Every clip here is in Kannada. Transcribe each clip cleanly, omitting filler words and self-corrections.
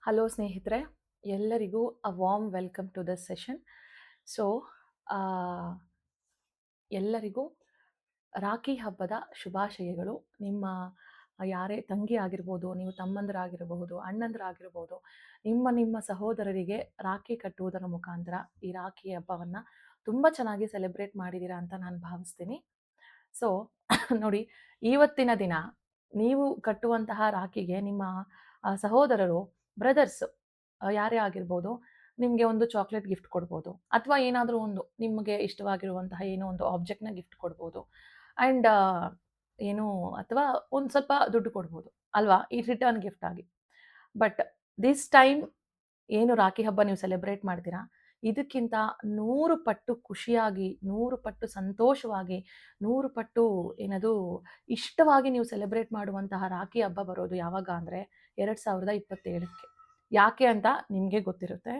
ಹಲೋ ಸ್ನೇಹಿತರೆ, ಎಲ್ಲರಿಗೂ a warm welcome to this session. So ಎಲ್ಲರಿಗೂ ರಾಖಿ ಹಬ್ಬದ ಶುಭಾಶಯಗಳು. ನಿಮ್ಮ ಯಾರೇ ತಂಗಿ ಆಗಿರ್ಬೋದು, ನೀವು ತಮ್ಮಂದಿರಾಗಿರಬಹುದು, ಅಣ್ಣಂದಿರಾಗಿರ್ಬೋದು, ನಿಮ್ಮ ಸಹೋದರರಿಗೆ ರಾಖಿ ಕಟ್ಟುವುದರ ಮುಖಾಂತರ ಈ ರಾಖಿ ಹಬ್ಬವನ್ನು ತುಂಬ ಚೆನ್ನಾಗಿ ಸೆಲೆಬ್ರೇಟ್ ಮಾಡಿದ್ದೀರಾ ಅಂತ ನಾನು ಭಾವಿಸ್ತೀನಿ. ಸೊ ನೋಡಿ, ಇವತ್ತಿನ ದಿನ ನೀವು ಕಟ್ಟುವಂತಹ ರಾಖಿಗೆ ನಿಮ್ಮ ಸಹೋದರರು, ಬ್ರದರ್ಸ್ ಯಾರೇ ಆಗಿರ್ಬೋದು, ನಿಮಗೆ ಒಂದು ಚಾಕ್ಲೇಟ್ ಗಿಫ್ಟ್ ಕೊಡ್ಬೋದು, ಅಥವಾ ಏನಾದರೂ ಒಂದು ನಿಮಗೆ ಇಷ್ಟವಾಗಿರುವಂತಹ ಏನೋ ಒಂದು ಆಬ್ಜೆಕ್ಟ್ನ ಗಿಫ್ಟ್ ಕೊಡ್ಬೋದು. ಆ್ಯಂಡ್ ಏನು ಅಥವಾ ಒಂದು ಸ್ವಲ್ಪ ದುಡ್ಡು ಕೊಡ್ಬೋದು ಅಲ್ವಾ, ಈ ರಿಟರ್ನ್ ಗಿಫ್ಟ್ ಆಗಿ. ಬಟ್ ದಿಸ್ ಟೈಮ್ ಏನು ರಾಖಿ ಹಬ್ಬ ನೀವು ಸೆಲೆಬ್ರೇಟ್ ಮಾಡ್ತೀರಾ, ಇದಕ್ಕಿಂತ 100 ಪಟ್ಟು ಖುಷಿಯಾಗಿ, 100 ಪಟ್ಟು ಸಂತೋಷವಾಗಿ, 100 ಪಟ್ಟು ಏನದು ಇಷ್ಟವಾಗಿ ನೀವು ಸೆಲೆಬ್ರೇಟ್ ಮಾಡುವಂತಹ ರಾಖಿ ಹಬ್ಬ ಬರೋದು ಯಾವಾಗ ಅಂದರೆ 2027ಕ್ಕೆ. ಯಾಕೆ ಅಂತ ನಿಮಗೆ ಗೊತ್ತಿರುತ್ತೆ.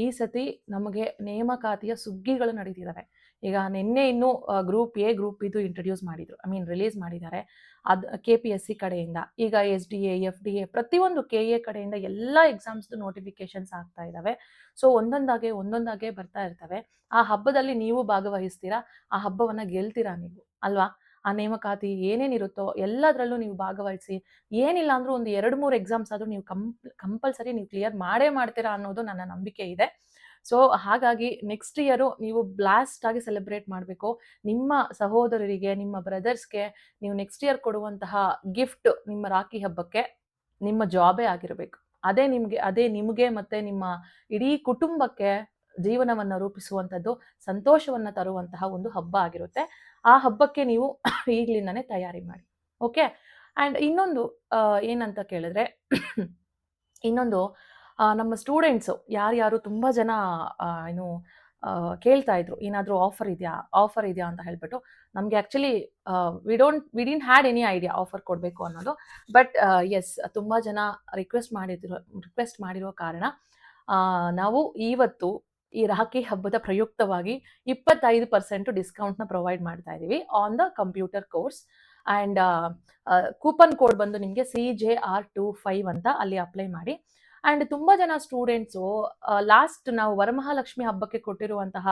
ಈ ಸತಿ ನಮಗೆ ನೇಮಕಾತಿಯ ಸುಗ್ಗಿಗಳು ನಡೀತಿದ್ದಾವೆ. ಈಗ ನಿನ್ನೆ ಇನ್ನೂ ಗ್ರೂಪ್ ಎ, ಗ್ರೂಪ್ ಇದು ಇಂಟ್ರೊಡ್ಯೂಸ್ ಮಾಡಿದ್ರು, ರಿಲೀಸ್ ಮಾಡಿದ್ದಾರೆ. ಅದು KPSC ಕಡೆಯಿಂದ. ಈಗ SDA, FDA ಪ್ರತಿಯೊಂದು KA ಕಡೆಯಿಂದ ಎಲ್ಲ ಎಕ್ಸಾಮ್ಸ್ದು ನೋಟಿಫಿಕೇಶನ್ಸ್ ಆಗ್ತಾ ಇದ್ದಾವೆ. ಸೊ ಒಂದೊಂದಾಗೆ ಬರ್ತಾ ಇರ್ತವೆ. ಆ ಹಬ್ಬದಲ್ಲಿ ನೀವು ಭಾಗವಹಿಸ್ತೀರಾ, ಆ ಹಬ್ಬವನ್ನು ಗೆಲ್ತೀರಾ ನೀವು ಅಲ್ವಾ. ಆ ನೇಮಕಾತಿ ಏನೇನಿರುತ್ತೋ ಎಲ್ಲದರಲ್ಲೂ ನೀವು ಭಾಗವಹಿಸಿ, ಏನಿಲ್ಲ ಅಂದ್ರೂ ಒಂದು 2-3 ಎಕ್ಸಾಮ್ಸ್ ಆದರೂ ನೀವು ಕಂಪಲ್ಸರಿ ನೀವು ಕ್ಲಿಯರ್ ಮಾಡೇ ಮಾಡ್ತೀರಾ ಅನ್ನೋದು ನನ್ನ ನಂಬಿಕೆ ಇದೆ. ಸೊ ಹಾಗಾಗಿ ನೆಕ್ಸ್ಟ್ ಇಯರು ನೀವು ಬ್ಲಾಸ್ಟ್ ಆಗಿ ಸೆಲೆಬ್ರೇಟ್ ಮಾಡಬೇಕು. ನಿಮ್ಮ ಸಹೋದರರಿಗೆ, ನಿಮ್ಮ ಬ್ರದರ್ಸ್ಗೆ ನೀವು ನೆಕ್ಸ್ಟ್ ಇಯರ್ ಕೊಡುವಂತಹ ಗಿಫ್ಟ್ ನಿಮ್ಮ ರಾಖಿ ಹಬ್ಬಕ್ಕೆ ನಿಮ್ಮ ಜಾಬೇ ಆಗಿರಬೇಕು. ಅದೇ ನಿಮಗೆ ಮತ್ತೆ ನಿಮ್ಮ ಇಡೀ ಕುಟುಂಬಕ್ಕೆ ಜೀವನವನ್ನು ರೂಪಿಸುವಂಥದ್ದು, ಸಂತೋಷವನ್ನು ತರುವಂತಹ ಒಂದು ಹಬ್ಬ ಆಗಿರುತ್ತೆ. ಆ ಹಬ್ಬಕ್ಕೆ ನೀವು ಈಗಲಿಂದನೇ ತಯಾರಿ ಮಾಡಿ. ಓಕೆ. ಆ್ಯಂಡ್ ಇನ್ನೊಂದು ಏನಂತ ಕೇಳಿದ್ರೆ ಇನ್ನೊಂದು ನಮ್ಮ ಸ್ಟೂಡೆಂಟ್ಸು ಯಾರ್ಯಾರು ತುಂಬ ಜನ ಏನು ಕೇಳ್ತಾ ಇದ್ರು, ಏನಾದರೂ ಆಫರ್ ಇದೆಯಾ ಅಂತ ಹೇಳ್ಬಿಟ್ಟು. ನಮಗೆ actually we didn't had any idea offer ಕೊಡಬೇಕು ಅನ್ನೋದು. ಬಟ್ ಎಸ್, ತುಂಬ ಜನ ರಿಕ್ವೆಸ್ಟ್ ಮಾಡಿರೋ ಕಾರಣ ನಾವು ಇವತ್ತು ಈ ರಾಖಿ ಹಬ್ಬದ ಪ್ರಯುಕ್ತವಾಗಿ 25% ಡಿಸ್ಕೌಂಟ್ನ ಪ್ರೊವೈಡ್ ಮಾಡ್ತಾ ಇದ್ದೀವಿ on the computer course. And coupon code ಬಂದು ನಿಮಗೆ CJR25 ಅಂತ ಅಲ್ಲಿ ಅಪ್ಲೈ ಮಾಡಿ. ಆ್ಯಂಡ್ ತುಂಬ ಜನ ಸ್ಟೂಡೆಂಟ್ಸು ಲಾಸ್ಟ್ ನಾವು ವರಮಹಾಲಕ್ಷ್ಮಿ ಹಬ್ಬಕ್ಕೆ ಕೊಟ್ಟಿರುವಂತಹ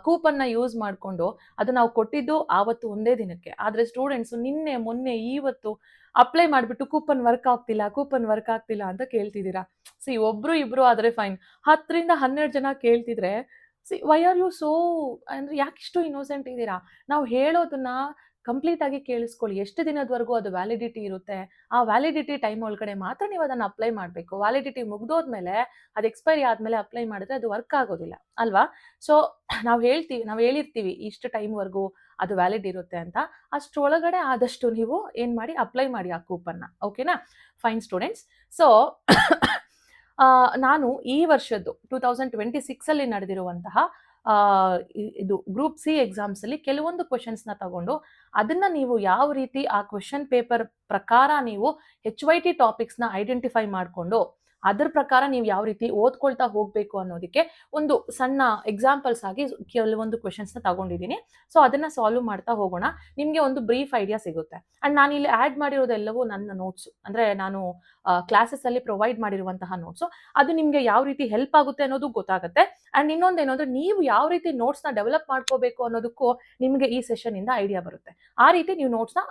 ಕೂಪನ್ನ ಯೂಸ್ ಮಾಡಿಕೊಂಡು, ಅದು ನಾವು ಕೊಟ್ಟಿದ್ದು ಆವತ್ತು ಒಂದೇ ದಿನಕ್ಕೆ, ಆದರೆ ಸ್ಟೂಡೆಂಟ್ಸು ನಿನ್ನೆ ಮೊನ್ನೆ ಇವತ್ತು ಅಪ್ಲೈ ಮಾಡಿಬಿಟ್ಟು ಕೂಪನ್ ವರ್ಕ್ ಆಗ್ತಿಲ್ಲ ಅಂತ ಕೇಳ್ತಿದ್ದೀರಾ. ಒಬ್ರು ಇಬ್ರು ಆದರೆ ಫೈನ್, 10ರಿಂದ 12 ಜನ ಕೇಳ್ತಿದ್ರೆ ವೈ ಆರ್ ಯು ಸೋ, ಅಂದರೆ ಯಾಕಿಷ್ಟು ಇನ್ನೋಸೆಂಟ್ ಇದ್ದೀರಾ? ನಾವು ಹೇಳೋದನ್ನ ಕಂಪ್ಲೀಟ್ ಆಗಿ ಕೇಳಿಸ್ಕೊಳ್ಳಿ. ಎಷ್ಟು ದಿನದವರೆಗೂ ಅದು ವ್ಯಾಲಿಡಿಟಿ ಇರುತ್ತೆ, ಆ ವ್ಯಾಲಿಡಿಟಿ ಟೈಮ್ ಒಳಗಡೆ ಮಾತ್ರ ನೀವು ಅದನ್ನು ಅಪ್ಲೈ ಮಾಡಬೇಕು. ವ್ಯಾಲಿಡಿಟಿ ಮುಗ್ದೋದ್ಮೇಲೆ, ಅದು ಎಕ್ಸ್ಪೈರಿ ಆದಮೇಲೆ ಅಪ್ಲೈ ಮಾಡಿದ್ರೆ ಅದು ವರ್ಕ್ ಆಗೋದಿಲ್ಲ ಅಲ್ವಾ. ಸೊ ನಾವು ಹೇಳಿರ್ತೀವಿ ಇಷ್ಟು ಟೈಮ್ವರೆಗೂ ಅದು ವ್ಯಾಲಿಡ್ ಇರುತ್ತೆ ಅಂತ. ಅಷ್ಟರೊಳಗಡೆ ಆದಷ್ಟು ನೀವು ಏನು ಮಾಡಿ, ಅಪ್ಲೈ ಮಾಡಿ ಆ ಕೂಪನ್ನ. ಓಕೆನಾ, ಫೈನ್ ಸ್ಟೂಡೆಂಟ್ಸ್. ಸೊ ನಾನು ಈ ವರ್ಷದ್ದು 2026 ನಡೆದಿರುವಂತಹ ಇದು ಗ್ರೂಪ್ ಸಿ ಎಕ್ಸಾಮ್ಸಲ್ಲಿ ಕೆಲವೊಂದು ಕ್ವೆಶನ್ಸ್ನ ತಗೊಂಡು, ಅದನ್ನ ನೀವು ಯಾವ ರೀತಿ ಆ ಕ್ವೆಶನ್ ಪೇಪರ್ ಪ್ರಕಾರ ನೀವು HYT ಟಾಪಿಕ್ಸ್ನ ಐಡೆಂಟಿಫೈ ಮಾಡಿಕೊಂಡು ಅದ್ರ ಪ್ರಕಾರ ನೀವು ಯಾವ ರೀತಿ ಓದ್ಕೊಳ್ತಾ ಹೋಗಬೇಕು ಅನ್ನೋದಕ್ಕೆ ಒಂದು ಸಣ್ಣ ಎಕ್ಸಾಂಪಲ್ಸ್ ಆಗಿ ಕೆಲವೊಂದು ಕ್ವೆಶನ್ಸ್ನ ತಗೊಂಡಿದ್ದೀನಿ. ಸೊ ಅದನ್ನ ಸಾಲ್ವ್ ಮಾಡ್ತಾ ಹೋಗೋಣ, ನಿಮಗೆ ಒಂದು ಬ್ರೀಫ್ ಐಡಿಯಾ ಸಿಗುತ್ತೆ. ಆ್ಯಂಡ್ ನಾನು ಇಲ್ಲಿ ಆ್ಯಡ್ ಮಾಡಿರೋದೆಲ್ಲವೂ ನನ್ನ ನೋಟ್ಸು, ಅಂದರೆ ನಾನು ಕ್ಲಾಸಸ್ಸಲ್ಲಿ ಪ್ರೊವೈಡ್ ಮಾಡಿರುವಂತಹ ನೋಟ್ಸು. ಅದು ನಿಮಗೆ ಯಾವ ರೀತಿ ಹೆಲ್ಪ್ ಆಗುತ್ತೆ ಅನ್ನೋದು ಗೊತ್ತಾಗುತ್ತೆ. ಆ್ಯಂಡ್ ಇನ್ನೊಂದೇನು ಅಂದರೆ, ನೀವು ಯಾವ ರೀತಿ ನೋಟ್ಸ್ನ ಡೆವಲಪ್ ಮಾಡ್ಕೋಬೇಕು ಅನ್ನೋದಕ್ಕೂ ನಿಮಗೆ ಈ ಸೆಷನಿಂದ ಐಡಿಯಾ ಬರುತ್ತೆ. ಆ ರೀತಿ ನೀವು ನೋಟ್ಸ್ನ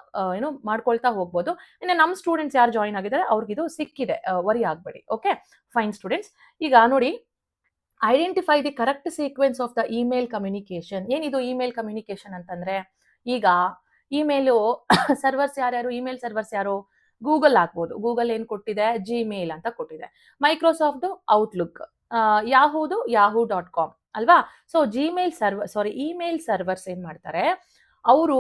ಮಾಡ್ಕೊಳ್ತಾ ಹೋಗ್ಬೋದು. ಇನ್ನು ನಮ್ಮ ಸ್ಟೂಡೆಂಟ್ಸ್ ಯಾರು ಜಾಯಿನ್ ಆಗಿದ್ದಾರೆ ಅವ್ರಿಗಿದು ಸಿಕ್ಕಿದೆ, ವರಿ ಆಗಬೇಡಿ. Okay, fine students. ಈಗ ನೋಡಿ, identify the correct sequence of the email communication. ಏನಿದು ಇಮೇಲ್ ಕಮ್ಯುನಿಕೇಶನ್ ಅಂತಂದ್ರೆ, ಈಗ ಇಮೇಲು ಸರ್ವರ್ಸ್ ಯಾರ್ಯಾರು, ಇಮೇಲ್ ಸರ್ವರ್ಸ್ ಯಾರು? ಗೂಗಲ್ ಆಗ್ಬೋದು. ಗೂಗಲ್ ಏನು ಕೊಟ್ಟಿದೆ? Gmail ಅಂತ ಕೊಟ್ಟಿದೆ. ಮೈಕ್ರೋಸಾಫ್ಟ್ ಔಟ್ಲುಕ್, yahoo.com ಅಲ್ವಾ. ಸೊ ಇಮೇಲ್ ಸರ್ವರ್ಸ್ ಏನ್ ಮಾಡ್ತಾರೆ, ಅವರು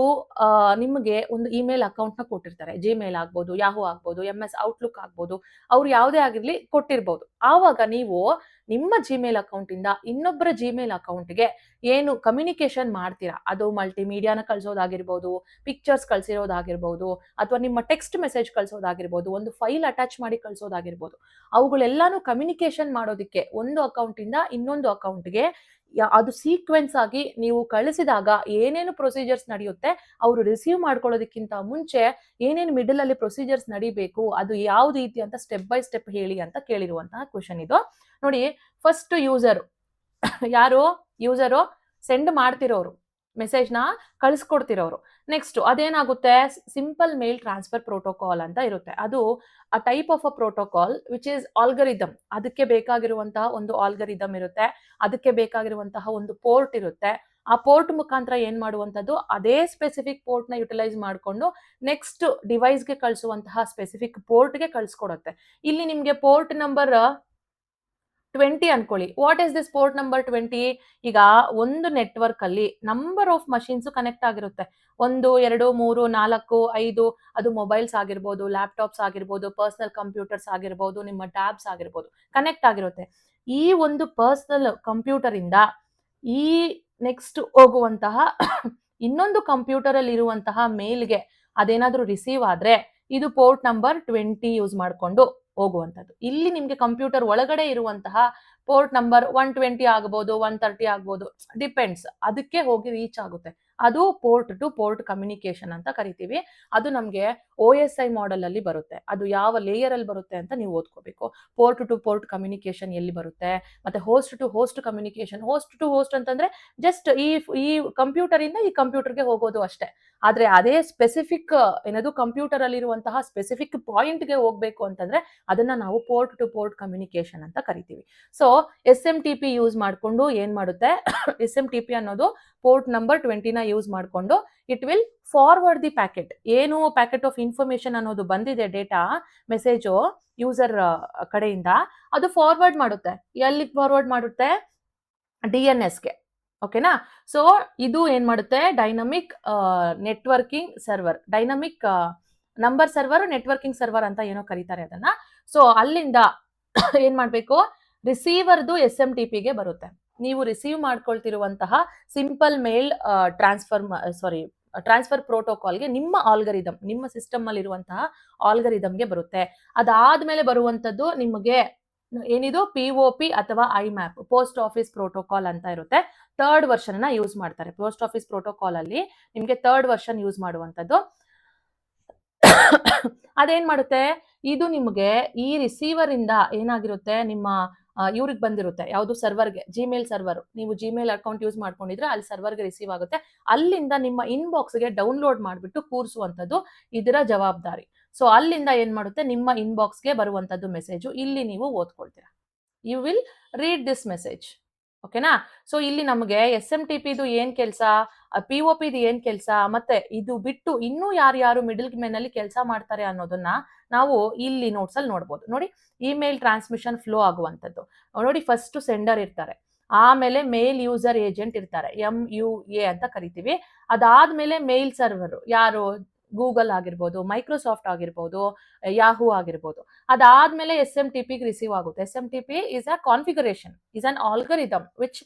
ನಿಮಗೆ ಒಂದು ಇಮೇಲ್ ಅಕೌಂಟ್ನ ಕೊಟ್ಟಿರ್ತಾರೆ. Gmail ಆಗ್ಬೋದು, ಯಾಹೂ ಆಗ್ಬೋದು, MS ಔಟ್ಲುಕ್ ಆಗ್ಬೋದು, ಅವ್ರು ಯಾವುದೇ ಆಗಿರಲಿ ಕೊಟ್ಟಿರ್ಬೋದು. ಆವಾಗ ನೀವು ನಿಮ್ಮ Gmail ಅಕೌಂಟಿಂದ ಇನ್ನೊಬ್ಬರ Gmail ಅಕೌಂಟ್ಗೆ ಏನು ಕಮ್ಯುನಿಕೇಶನ್ ಮಾಡ್ತೀರಾ, ಅದು ಮಲ್ಟಿಮೀಡಿಯಾನ ಕಳಿಸೋದಾಗಿರ್ಬೋದು, ಪಿಕ್ಚರ್ಸ್ ಕಳಿಸಿರೋದಾಗಿರ್ಬೋದು, ಅಥವಾ ನಿಮ್ಮ ಟೆಕ್ಸ್ಟ್ ಮೆಸೇಜ್ ಕಳಿಸೋದಾಗಿರ್ಬೋದು, ಒಂದು ಫೈಲ್ ಅಟ್ಯಾಚ್ ಮಾಡಿ ಕಳಿಸೋದಾಗಿರ್ಬೋದು, ಅವುಗಳೆಲ್ಲಾನು ಕಮ್ಯುನಿಕೇಶನ್ ಮಾಡೋದಕ್ಕೆ ಒಂದು ಅಕೌಂಟಿಂದ ಇನ್ನೊಂದು ಅಕೌಂಟ್ಗೆ ಅದು ಸೀಕ್ವೆನ್ಸ್ ಆಗಿ ನೀವು ಕಳಿಸಿದಾಗ ಏನೇನು ಪ್ರೊಸೀಜರ್ಸ್ ನಡೆಯುತ್ತೆ, ಅವರು ರಿಸೀವ್ ಮಾಡ್ಕೊಳ್ಳೋದಕ್ಕಿಂತ ಮುಂಚೆ ಏನೇನು ಮಿಡಲ್ ಅಲ್ಲಿ ಪ್ರೊಸೀಜರ್ಸ್ ನಡಿಬೇಕು, ಅದು ಯಾವ ರೀತಿ ಅಂತ ಸ್ಟೆಪ್ ಬೈ ಸ್ಟೆಪ್ ಹೇಳಿ ಅಂತ ಕೇಳಿರುವಂತಹ ಕ್ವಶನ್ ಇದು. ನೋಡಿ, ಫಸ್ಟ್ ಯೂಸರ್ ಯಾರು? ಯೂಸರು ಸೆಂಡ್ ಮಾಡ್ತಿರೋರು, ಮೆಸೇಜ್ನ ಕಳಿಸ್ಕೊಡ್ತಿರೋರು. ನೆಕ್ಸ್ಟ್ ಅದೇನಾಗುತ್ತೆ, ಸಿಂಪಲ್ ಮೇಲ್ ಟ್ರಾನ್ಸ್ಫರ್ ಪ್ರೋಟೋಕಾಲ್ ಅಂತ ಇರುತ್ತೆ. ಅದು a type of a protocol which is algorithm. ಅದಕ್ಕೆ ಬೇಕಾಗಿರುವಂತಹ ಒಂದು ಆಲ್ಗರಿದಮ್ ಇರುತ್ತೆ, ಅದಕ್ಕೆ ಬೇಕಾಗಿರುವಂತಹ ಒಂದು ಪೋರ್ಟ್ ಇರುತ್ತೆ. ಆ ಪೋರ್ಟ್ ಮುಖಾಂತರ ಏನ್ ಮಾಡುವಂಥದ್ದು, ಅದೇ ಸ್ಪೆಸಿಫಿಕ್ ಪೋರ್ಟ್ ನ ಯುಟಿಲೈಸ್ ಮಾಡಿಕೊಂಡು ನೆಕ್ಸ್ಟ್ ಡಿವೈಸ್ಗೆ ಕಳಿಸುವಂತಹ ಸ್ಪೆಸಿಫಿಕ್ ಪೋರ್ಟ್ಗೆ ಕಳಿಸ್ಕೊಡುತ್ತೆ. ಇಲ್ಲಿ ನಿಮ್ಗೆ ಪೋರ್ಟ್ ನಂಬರ್ 20 ಅನ್ಕೊಳ್ಳಿ. What is this port number 20? ಈಗ ಒಂದು ನೆಟ್ವರ್ಕ್ ಅಲ್ಲಿ ನಂಬರ್ ಆಫ್ ಮಷೀನ್ಸ್ ಕನೆಕ್ಟ್ ಆಗಿರುತ್ತೆ. 1, 2, 3, 4, 5. ಅದು ಮೊಬೈಲ್ಸ್ ಆಗಿರ್ಬೋದು, ಲ್ಯಾಪ್ಟಾಪ್ಸ್ ಆಗಿರ್ಬೋದು, ಪರ್ಸನಲ್ ಕಂಪ್ಯೂಟರ್ಸ್ ಆಗಿರ್ಬೋದು, ನಿಮ್ಮ ಟ್ಯಾಬ್ಸ್ ಆಗಿರ್ಬೋದು, ಕನೆಕ್ಟ್ ಆಗಿರುತ್ತೆ. ಈ ಒಂದು ಪರ್ಸನಲ್ ಕಂಪ್ಯೂಟರ್ ಇಂದ ಈ ನೆಕ್ಸ್ಟ್ ಹೋಗುವಂತಹ ಇನ್ನೊಂದು ಕಂಪ್ಯೂಟರ್ ಅಲ್ಲಿ ಇರುವಂತಹ ಮೇಲ್ಗೆ ಅದೇನಾದ್ರೂ ರಿಸೀವ್ ಆದ್ರೆ ಇದು ಪೋರ್ಟ್ ನಂಬರ್ 20 ಯೂಸ್ ಮಾಡಿಕೊಂಡು ಹೋಗುವಂಥದ್ದು. ಇಲ್ಲಿ ನಿಮ್ಗೆ ಕಂಪ್ಯೂಟರ್ ಒಳಗಡೆ ಇರುವಂತಹ ಪೋರ್ಟ್ ನಂಬರ್ 120 ಆಗ್ಬೋದು, 130 ಆಗ್ಬೋದು, ಡಿಪೆಂಡ್ಸ್. ಅದಕ್ಕೆ ಹೋಗಿ ರೀಚ್ ಆಗುತ್ತೆ. ಅದು ಪೋರ್ಟ್ ಟು ಪೋರ್ಟ್ ಕಮ್ಯುನಿಕೇಶನ್ ಅಂತ ಕರಿತೀವಿ. ಅದು ನಮ್ಗೆ OSI ಮಾಡೆಲ್ ಅಲ್ಲಿ ಬರುತ್ತೆ. ಅದು ಯಾವ ಲೇಯರ್ ಅಲ್ಲಿ ಬರುತ್ತೆ ಅಂತ ನೀವು ಓದ್ಕೋಬೇಕು. ಪೋರ್ಟ್ ಟು ಪೋರ್ಟ್ ಕಮ್ಯುನಿಕೇಶನ್ ಎಲ್ಲಿ ಬರುತ್ತೆ, ಮತ್ತೆ host to host communication. Host to host ಅಂತಂದ್ರೆ ಜಸ್ಟ್ ಈ ಕಂಪ್ಯೂಟರ್ ಇಂದ ಈ ಕಂಪ್ಯೂಟರ್ಗೆ ಹೋಗೋದು ಅಷ್ಟೇ. ಆದ್ರೆ ಅದೇ ಸ್ಪೆಸಿಫಿಕ್ ಏನದು ಕಂಪ್ಯೂಟರ್ ಅಲ್ಲಿ ಇರುವಂತಹ ಸ್ಪೆಸಿಫಿಕ್ ಪಾಯಿಂಟ್ಗೆ ಹೋಗ್ಬೇಕು ಅಂತಂದ್ರೆ ಅದನ್ನ ನಾವು ಪೋರ್ಟ್ ಟು ಪೋರ್ಟ್ ಕಮ್ಯುನಿಕೇಶನ್ ಅಂತ ಕರಿತೀವಿ. ಸೊ SMTP ಯೂಸ್ ಮಾಡಿಕೊಂಡು ಏನ್ ಮಾಡುತ್ತೆ, SMTP ಅನ್ನೋದು ಪೋರ್ಟ್ ನಂಬರ್ 20ನ ಯೂಸ್ ಮಾಡಿಕೊಂಡು it will forward the packet. ಏನು ಪ್ಯಾಕೆಟ್ ಆಫ್ ಇನ್ಫಾರ್ಮೇಶನ್ ಅನ್ನೋದು ಬಂದಿದೆ, ಡೇಟಾ ಮೆಸೇಜು ಯೂಸರ್ ಕಡೆಯಿಂದ, ಅದು ಫಾರ್ವರ್ಡ್ ಮಾಡುತ್ತೆ. ಎಲ್ಲಿಗೆ ಫಾರ್ವರ್ಡ್ ಮಾಡುತ್ತೆ? DNSಗೆ. ಓಕೆನಾ? ಸೊ ಇದು ಏನ್ ಮಾಡುತ್ತೆ, dynamic networking server, dynamic number server, networking server ಅಂತ ಏನೋ ಕರೀತಾರೆ ಅದನ್ನ. ಸೊ ಅಲ್ಲಿಂದ ಏನ್ ಮಾಡ್ಬೇಕು, ರಿಸೀವರ್ದು SMTPಗೆ ಬರುತ್ತೆ. ನೀವು ರಿಸೀವ್ ಮಾಡ್ಕೊಳ್ತಿರುವಂತಹ ಸಿಂಪಲ್ ಮೇಲ್ ಟ್ರಾನ್ಸ್ಫರ್ ಪ್ರೋಟೋಕಾಲ್ಗೆ ನಿಮ್ಮ ಆಲ್ಗರಿದಮ್, ನಿಮ್ಮ ಸಿಸ್ಟಮ್ ಅಲ್ಲಿ ಇರುವಂತಹ ಆಲ್ಗರಿದಮ್ಗೆ ಬರುತ್ತೆ. ಅದಾದ್ಮೇಲೆ ಬರುವಂತದ್ದು ನಿಮಗೆ ಏನಿದು POP ಅಥವಾ IMAP, ಪೋಸ್ಟ್ ಆಫೀಸ್ ಪ್ರೋಟೋಕಾಲ್ ಅಂತ ಇರುತ್ತೆ. 3rd ವರ್ಷನ್ ಯೂಸ್ ಮಾಡ್ತಾರೆ. ಪೋಸ್ಟ್ ಆಫೀಸ್ ಪ್ರೋಟೋಕಾಲ್ ಅಲ್ಲಿ ನಿಮ್ಗೆ 3rd ವರ್ಷನ್ ಯೂಸ್ ಮಾಡುವಂತದ್ದು. ಅದೇನ್ ಮಾಡುತ್ತೆ, ಇದು ನಿಮ್ಗೆ ಈ ರಿಸೀವರ್ ಇಂದ ಏನಾಗಿರುತ್ತೆ, ನಿಮ್ಮ ಇವ್ರಿಗೆ ಬಂದಿರುತ್ತೆ, ಯಾವುದು ಸರ್ವರ್ಗೆ, ಜಿಮೇಲ್ ಸರ್ವರ್. ನೀವು ಜಿಮೇಲ್ ಅಕೌಂಟ್ ಯೂಸ್ ಮಾಡ್ಕೊಂಡಿದ್ರೆ ಅಲ್ಲಿ ಸರ್ವರ್ಗೆ ರಿಸೀವ್ ಆಗುತ್ತೆ. ಅಲ್ಲಿಂದ ನಿಮ್ಮ ಇನ್ಬಾಕ್ಸ್ಗೆ ಡೌನ್ಲೋಡ್ ಮಾಡಿಬಿಟ್ಟು ಕೂರಿಸುವಂಥದ್ದು ಇದರ ಜವಾಬ್ದಾರಿ. ಸೊ ಅಲ್ಲಿಂದ ಏನ್ ಮಾಡುತ್ತೆ, ನಿಮ್ಮ ಇನ್ಬಾಕ್ಸ್ಗೆ ಬರುವಂತದ್ದು ಮೆಸೇಜು ಇಲ್ಲಿ ನೀವು ಓದ್ಕೊಳ್ತೀರಾ. You will read this message. ಓಕೆನಾ? ಸೊ ಇಲ್ಲಿ ನಮಗೆ SMTPದು ಏನ್ ಕೆಲಸ, POPದು ಏನ್ ಕೆಲಸ, ಮತ್ತೆ ಇದು ಬಿಟ್ಟು ಇನ್ನೂ ಯಾರ್ಯಾರು ಮಿಡಲ್ ಮೆನ್ ಅಲ್ಲಿ ಕೆಲಸ ಮಾಡ್ತಾರೆ ಅನ್ನೋದನ್ನ ನಾವು ಇಲ್ಲಿ ನೋಟ್ಸ್ ಅಲ್ಲಿ ನೋಡ್ಬೋದು. ನೋಡಿ, ಇಮೇಲ್ ಟ್ರಾನ್ಸ್ಮಿಷನ್ ಫ್ಲೋ ಆಗುವಂಥದ್ದು. ನೋಡಿ, ಫಸ್ಟ್ ಸೆಂಡರ್ ಇರ್ತಾರೆ, ಆಮೇಲೆ ಮೇಲ್ ಯೂಸರ್ ಏಜೆಂಟ್ ಇರ್ತಾರೆ, MUA ಅಂತ ಕರಿತೀವಿ. ಅದಾದ್ಮೇಲೆ ಮೇಲ್ ಸರ್ವರ್ ಯಾರು, ಗೂಗಲ್ ಆಗಿರ್ಬೋದು, ಮೈಕ್ರೋಸಾಫ್ಟ್ ಆಗಿರ್ಬೋದು, ಯಾಹೂ ಆಗಿರ್ಬೋದು. ಅದಾದ್ಮೇಲೆ SMTPಗೆ ರಿಸೀವ್ ಆಗುತ್ತೆ. SMTP is a configuration, is an algorithm which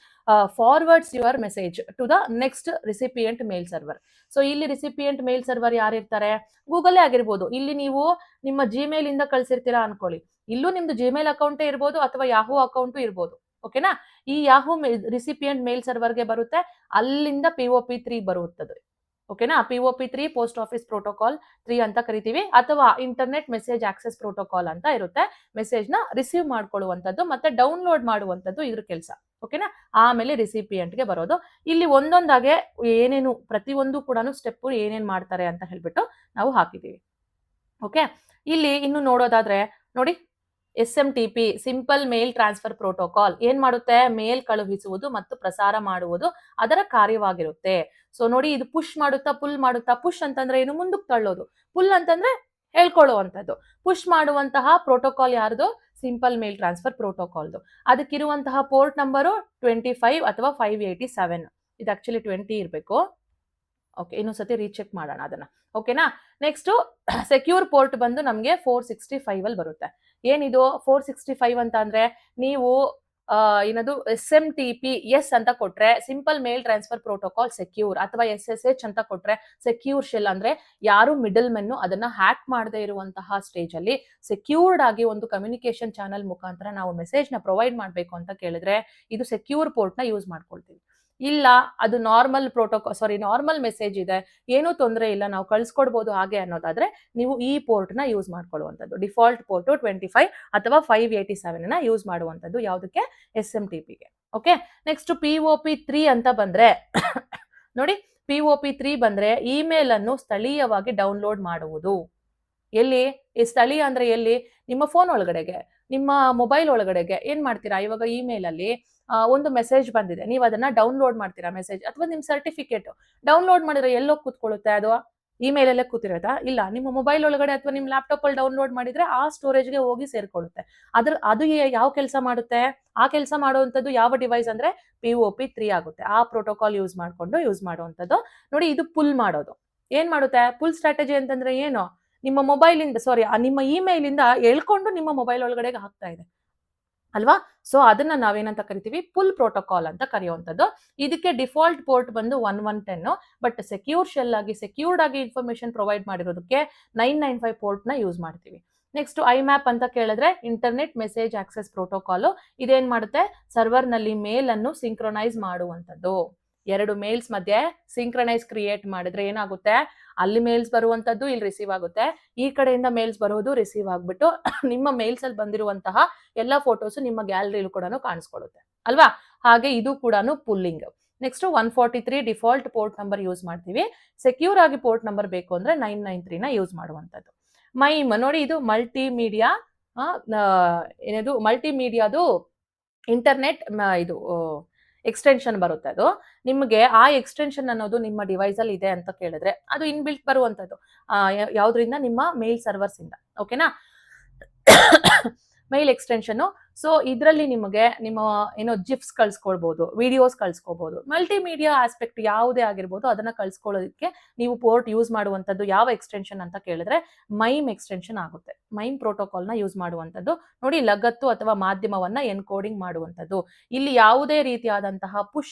forwards your message to the next recipient mail server. So ಇಲ್ಲಿ ರಿಸಿಪಿಯೆಂಟ್ ಮೇಲ್ ಸರ್ವರ್ ಯಾರಿರ್ತಾರೆ, ಗೂಗಲೇ ಆಗಿರ್ಬೋದು. ಇಲ್ಲಿ ನೀವು ನಿಮ್ಮ ಜಿಮೇಲ್ ಇಂದ ಕಳ್ಸಿರ್ತೀರಾ ಅನ್ಕೊಳ್ಳಿ, ಇಲ್ಲೂ ನಿಮ್ದು ಜಿಮೇಲ್ ಅಕೌಂಟೇ ಇರ್ಬೋದು ಅಥವಾ ಯಾಹೂ ಅಕೌಂಟು ಇರ್ಬೋದು. ಓಕೆನಾ? ಈ ಯಾಹೂ ರಿಸಿಪಿಯೆಂಟ್ ಮೇಲ್ ಸರ್ವರ್ಗೆ ಬರುತ್ತೆ, ಅಲ್ಲಿಂದ POP3 ಬರುತ್ತದೆ. ಓಕೆನಾ? POP3 ಪೋಸ್ಟ್ ಆಫೀಸ್ ಪ್ರೋಟೋಕಾಲ್ 3 ಅಂತ ಕರಿತೀವಿ, ಅಥವಾ ಇಂಟರ್ನೆಟ್ ಮೆಸೇಜ್ ಆಕ್ಸೆಸ್ ಪ್ರೋಟೋಕಾಲ್ ಅಂತ ಇರುತ್ತೆ. ಮೆಸೇಜ್ ನ ರಿಸೀವ್ ಮಾಡ್ಕೊಳ್ಳುವಂಥದ್ದು ಮತ್ತೆ ಡೌನ್ಲೋಡ್ ಮಾಡುವಂಥದ್ದು ಇದ್ರ ಕೆಲಸ. ಓಕೆನಾ? ಆಮೇಲೆ ರಿಸಿಪಿಯೆಂಟ್ಗೆ ಬರೋದು. ಇಲ್ಲಿ ಒಂದೊಂದಾಗೆ ಏನೇನು ಪ್ರತಿಯೊಂದು ಕೂಡ ಸ್ಟೆಪ್ ಏನೇನ್ ಮಾಡ್ತಾರೆ ಅಂತ ಹೇಳ್ಬಿಟ್ಟು ನಾವು ಹಾಕಿದೀವಿ. ಓಕೆ, ಇಲ್ಲಿ ಇನ್ನು ನೋಡೋದಾದ್ರೆ ನೋಡಿ, SMTP simple mail transfer protocol ಏನ್ ಮಾಡುತ್ತೆ, ಮೇಲ್ ಕಳುಹಿಸುವುದು ಮತ್ತು ಪ್ರಸಾರ ಮಾಡುವುದು ಅದರ ಕಾರ್ಯವಾಗಿರುತ್ತೆ. ಸೊ ನೋಡಿ, ಇದು ಪುಷ್ ಮಾಡುತ್ತಾ ಪುಲ್ ಮಾಡುತ್ತಾ. ಪುಷ್ ಅಂತಂದ್ರೆ ಏನು, ಮುಂದಕ್ಕೆ ತಳ್ಳೋದು. ಪುಲ್ ಅಂತಂದ್ರೆ ಹೇಳ್ಕೊಳ್ಳುವಂಥದ್ದು. ಪುಷ್ ಮಾಡುವಂತಹ ಪ್ರೋಟೋಕಾಲ್ ಯಾರ್ದು, ಸಿಂಪಲ್ ಮೇಲ್ ಟ್ರಾನ್ಸ್ಫರ್ ಪ್ರೋಟೋಕಾಲ್ದು. ಅದಕ್ಕಿರುವಂತಹ ಪೋರ್ಟ್ ನಂಬರು 25 ಅಥವಾ 587. ಇದು ಆಕ್ಚುಲಿ 20 ಇರಬೇಕು. ಓಕೆ, ಇನ್ನೊಂದ್ಸತಿ ರೀಚೆಕ್ ಮಾಡೋಣ ಅದನ್ನ. ಓಕೆನಾ? ನೆಕ್ಸ್ಟ್ ಸೆಕ್ಯೂರ್ ಪೋರ್ಟ್ ಬಂದು ನಮಗೆ 465 ಅಲ್ಲಿ ಬರುತ್ತೆ. ಏನಿದು 465 ಅಂತ ಅಂದ್ರೆ, ನೀವು ಏನದು SMTP ಎಸ್ ಅಂತ ಕೊಟ್ರೆ simple mail transfer protocol secure, ಅಥವಾ SSH ಅಂತ ಕೊಟ್ರೆ ಸೆಕ್ಯೂರ್ ಶೆಲ್. ಅಂದ್ರೆ ಯಾರು ಮಿಡಲ್ ಮೆನ್ನು ಅದನ್ನ ಹ್ಯಾಕ್ ಮಾಡದೇ ಇರುವಂತಹ ಸ್ಟೇಜ್ ಅಲ್ಲಿ ಸೆಕ್ಯೂರ್ಡ್ ಆಗಿ ಒಂದು ಕಮ್ಯುನಿಕೇಶನ್ ಚಾನಲ್ ಮುಖಾಂತರ ನಾವು ಮೆಸೇಜ್ ನ ಪ್ರೊವೈಡ್ ಮಾಡಬೇಕು ಅಂತ ಕೇಳಿದ್ರೆ ಇದು ಸೆಕ್ಯೂರ್ ಪೋರ್ಟ್ ನ ಯೂಸ್ ಮಾಡ್ಕೊಳ್ತೀವಿ. ಇಲ್ಲ ಅದು ನಾರ್ಮಲ್ ಮೆಸೇಜ್ ಇದೆ, ಏನೂ ತೊಂದರೆ ಇಲ್ಲ, ನಾವು ಕಳ್ಸ್ಕೊಡ್ಬೋದು ಹಾಗೆ ಅನ್ನೋದಾದ್ರೆ ನೀವು ಈ ಪೋರ್ಟ್ ನ ಯೂಸ್ ಮಾಡ್ಕೊಳ್ಳುವಂಥದ್ದು. ಡಿಫಾಲ್ಟ್ ಪೋರ್ಟ್ 25 ಅಥವಾ 587 ನ ಯೂಸ್ ಮಾಡುವಂಥದ್ದು ಯಾವುದಕ್ಕೆ? SMTPಗೆ. ಓಕೆ, ನೆಕ್ಸ್ಟ್ POP3 ಅಂತ ಬಂದ್ರೆ ನೋಡಿ, POP3 ಬಂದ್ರೆ ಇಮೇಲ್ ಅನ್ನು ಸ್ಥಳೀಯವಾಗಿ ಡೌನ್ಲೋಡ್ ಮಾಡುವುದು. ಎಲ್ಲಿ? ಈ ಸ್ಥಳೀಯ ಅಂದ್ರೆ ಎಲ್ಲಿ? ನಿಮ್ಮ ಫೋನ್ ಒಳಗಡೆಗೆ, ನಿಮ್ಮ ಮೊಬೈಲ್ ಒಳಗಡೆಗೆ ಏನ್ ಮಾಡ್ತೀರಾ? ಇವಾಗ ಇಮೇಲ್ ಅಲ್ಲಿ ಒಂದು ಮೆಸೇಜ್ ಬಂದಿದೆ, ನೀವು ಅದನ್ನ ಡೌನ್ಲೋಡ್ ಮಾಡ್ತೀರಾ ಮೆಸೇಜ್, ಅಥವಾ ನಿಮ್ ಸರ್ಟಿಫಿಕೇಟ್ ಡೌನ್ಲೋಡ್ ಮಾಡಿದ್ರೆ ಎಲ್ಲೋ ಕೂತ್ಕೊಳ್ಳುತ್ತೆ ಅದು? ಇಮೇಲ್ ಅಲ್ಲೇ ಕೂತಿರೋದಾ? ಇಲ್ಲ, ನಿಮ್ಮ ಮೊಬೈಲ್ ಒಳಗಡೆ ಅಥವಾ ನಿಮ್ಮ ಲ್ಯಾಪ್ಟಾಪ್ ಅಲ್ಲಿ ಡೌನ್ಲೋಡ್ ಮಾಡಿದ್ರೆ ಆ ಸ್ಟೋರೇಜ್ಗೆ ಹೋಗಿ ಸೇರ್ಕೊಳ್ಳುತ್ತೆ. ಅದು ಯಾವ ಕೆಲಸ ಮಾಡುತ್ತೆ? ಆ ಕೆಲಸ ಮಾಡುವಂತದ್ದು ಯಾವ ಡಿವೈಸ್ ಅಂದ್ರೆ POP3 ಆಗುತ್ತೆ. ಆ ಪ್ರೋಟೋಕಾಲ್ ಯೂಸ್ ಮಾಡುವಂತದ್ದು. ನೋಡಿ, ಇದು ಪುಲ್ ಮಾಡೋದು. ಏನ್ ಮಾಡುತ್ತೆ? ಪುಲ್ ಸ್ಟ್ರಾಟಜಿ ಅಂತಂದ್ರೆ ಏನು? ನಿಮ್ಮ ಮೊಬೈಲ್ ಇಂದ ನಿಮ್ಮ ಇಮೇಲ್ ಇಂದ ಎಳ್ಕೊಂಡು ನಿಮ್ಮ ಮೊಬೈಲ್ ಒಳಗಡೆ ಹಾಕ್ತಾ ಇದೆ ಅಲ್ವಾ? ಸೊ ಅದನ್ನ ನಾವೇನಂತ ಕರಿತೀವಿ? ಪುಲ್ ಪ್ರೋಟೋಕಾಲ್ ಅಂತ ಕರೆಯುವಂಥದ್ದು. ಇದಕ್ಕೆ ಡಿಫಾಲ್ಟ್ ಪೋರ್ಟ್ ಬಂದು 1110, ಬಟ್ ಸೆಕ್ಯೂರ್ ಶೆಲ್ ಆಗಿ ಸೆಕ್ಯೂರ್ಡ್ ಆಗಿ ಇನ್ಫಾರ್ಮೇಶನ್ ಪ್ರೊವೈಡ್ ಮಾಡಿರೋದಕ್ಕೆ 995 ಪೋರ್ಟ್ ನ ಯೂಸ್ ಮಾಡ್ತೀವಿ. ನೆಕ್ಸ್ಟ್ IMAP ಅಂತ ಕೇಳಿದ್ರೆ ಇಂಟರ್ನೆಟ್ ಮೆಸೇಜ್ ಆಕ್ಸೆಸ್ ಪ್ರೋಟೋಕಾಲ್. ಇದೇನ್ ಮಾಡುತ್ತೆ? ಸರ್ವರ್ ನಲ್ಲಿ ಮೇಲ್ ಅನ್ನು ಸಿಂಕ್ರೊನೈಸ್ ಮಾಡುವಂಥದ್ದು. ಎರಡು ಮೇಲ್ಸ್ ಮಧ್ಯೆ ಸಿಂಕ್ರನೈಸ್ ಕ್ರಿಯೇಟ್ ಮಾಡಿದ್ರೆ ಏನಾಗುತ್ತೆ? ಅಲ್ಲಿ ಮೇಲ್ಸ್ ಬರುವಂತದ್ದು ಇಲ್ಲಿ ರಿಸೀವ್ ಆಗುತ್ತೆ, ಈ ಕಡೆಯಿಂದ ಮೇಲ್ಸ್ ಬರೋದು ರಿಸೀವ್ ಆಗ್ಬಿಟ್ಟು ನಿಮ್ಮ ಮೇಲ್ಸ್ ಅಲ್ಲಿ ಬಂದಿರುವಂತಹ ಎಲ್ಲಾ ಫೋಟೋಸ್ ನಿಮ್ಮ ಗ್ಯಾಲರಿಲಿ ಕೂಡ ಕಾಣಿಸ್ಕೊಳ್ಳುತ್ತೆ ಅಲ್ವಾ? ಹಾಗೆ ಇದು ಕೂಡ pulling. Next 143 default port number use ಮಾಡ್ತೀವಿ. ಸೆಕ್ಯೂರ್ ಆಗಿ ಪೋರ್ಟ್ ನಂಬರ್ ಬೇಕು ಅಂದ್ರೆ 993 ನ ಯೂಸ್ ಮಾಡುವಂತದ್ದು. ಮೈಮ್ ನೋಡಿ, ಇದು ಮಲ್ಟಿಮೀಡಿಯಾ, ಏನದು ಮಲ್ಟಿಮೀಡಿಯಾದು ಇಂಟರ್ನೆಟ್ ಇದು ಎಕ್ಸ್ಟೆನ್ಷನ್ ಬರುತ್ತೆ. ಅದು ನಿಮಗೆ ಆ ಎಕ್ಸ್ಟೆನ್ಷನ್ ಅನ್ನೋದು ನಿಮ್ಮ ಡಿವೈಸ್ ಅಲ್ಲಿ ಇದೆ ಅಂತ ಕೇಳಿದ್ರೆ ಅದು ಇನ್ಬಿಲ್ಟ್ ಬರುವಂತದ್ದು ಯಾವ್ದ್ರಿಂದ? ನಿಮ್ಮ ಮೇಲ್ ಸರ್ವರ್ಸ್ ಇಂದ. ಓಕೆನಾ? ಮೇಲ್ ಎಕ್ಸ್ಟೆನ್ಷನ್. ಸೊ ಇದರಲ್ಲಿ ನಿಮಗೆ ನಿಮ್ಮ ಜಿಫ್ಸ್ ಕಳ್ಸ್ಕೊಳ್ಬಹುದು, ವಿಡಿಯೋಸ್ ಕಳ್ಸ್ಕೊಬಹುದು, ಮಲ್ಟಿಮೀಡಿಯಾ ಆಸ್ಪೆಕ್ಟ್ ಯಾವುದೇ ಆಗಿರ್ಬೋದು ಅದನ್ನ ಕಳ್ಸ್ಕೊಳ್ಳೋದಕ್ಕೆ ನೀವು ಪೋರ್ಟ್ ಯೂಸ್ ಮಾಡುವಂತದ್ದು ಯಾವ ಎಕ್ಸ್ಟೆನ್ಷನ್ ಅಂತ ಕೇಳಿದ್ರೆ ಮೈಮ್ ಎಕ್ಸ್ಟೆನ್ಷನ್ ಆಗುತ್ತೆ. ಮೈಮ್ ಪ್ರೋಟೋಕಾಲ್ ನ ಯೂಸ್ ಮಾಡುವಂತದ್ದು. ನೋಡಿ, ಲಗತ್ತು ಅಥವಾ ಮಾಧ್ಯಮವನ್ನ ಎನ್ಕೋಡಿಂಗ್ ಮಾಡುವಂತದ್ದು. ಇಲ್ಲಿ ಯಾವುದೇ ರೀತಿಯಾದಂತಹ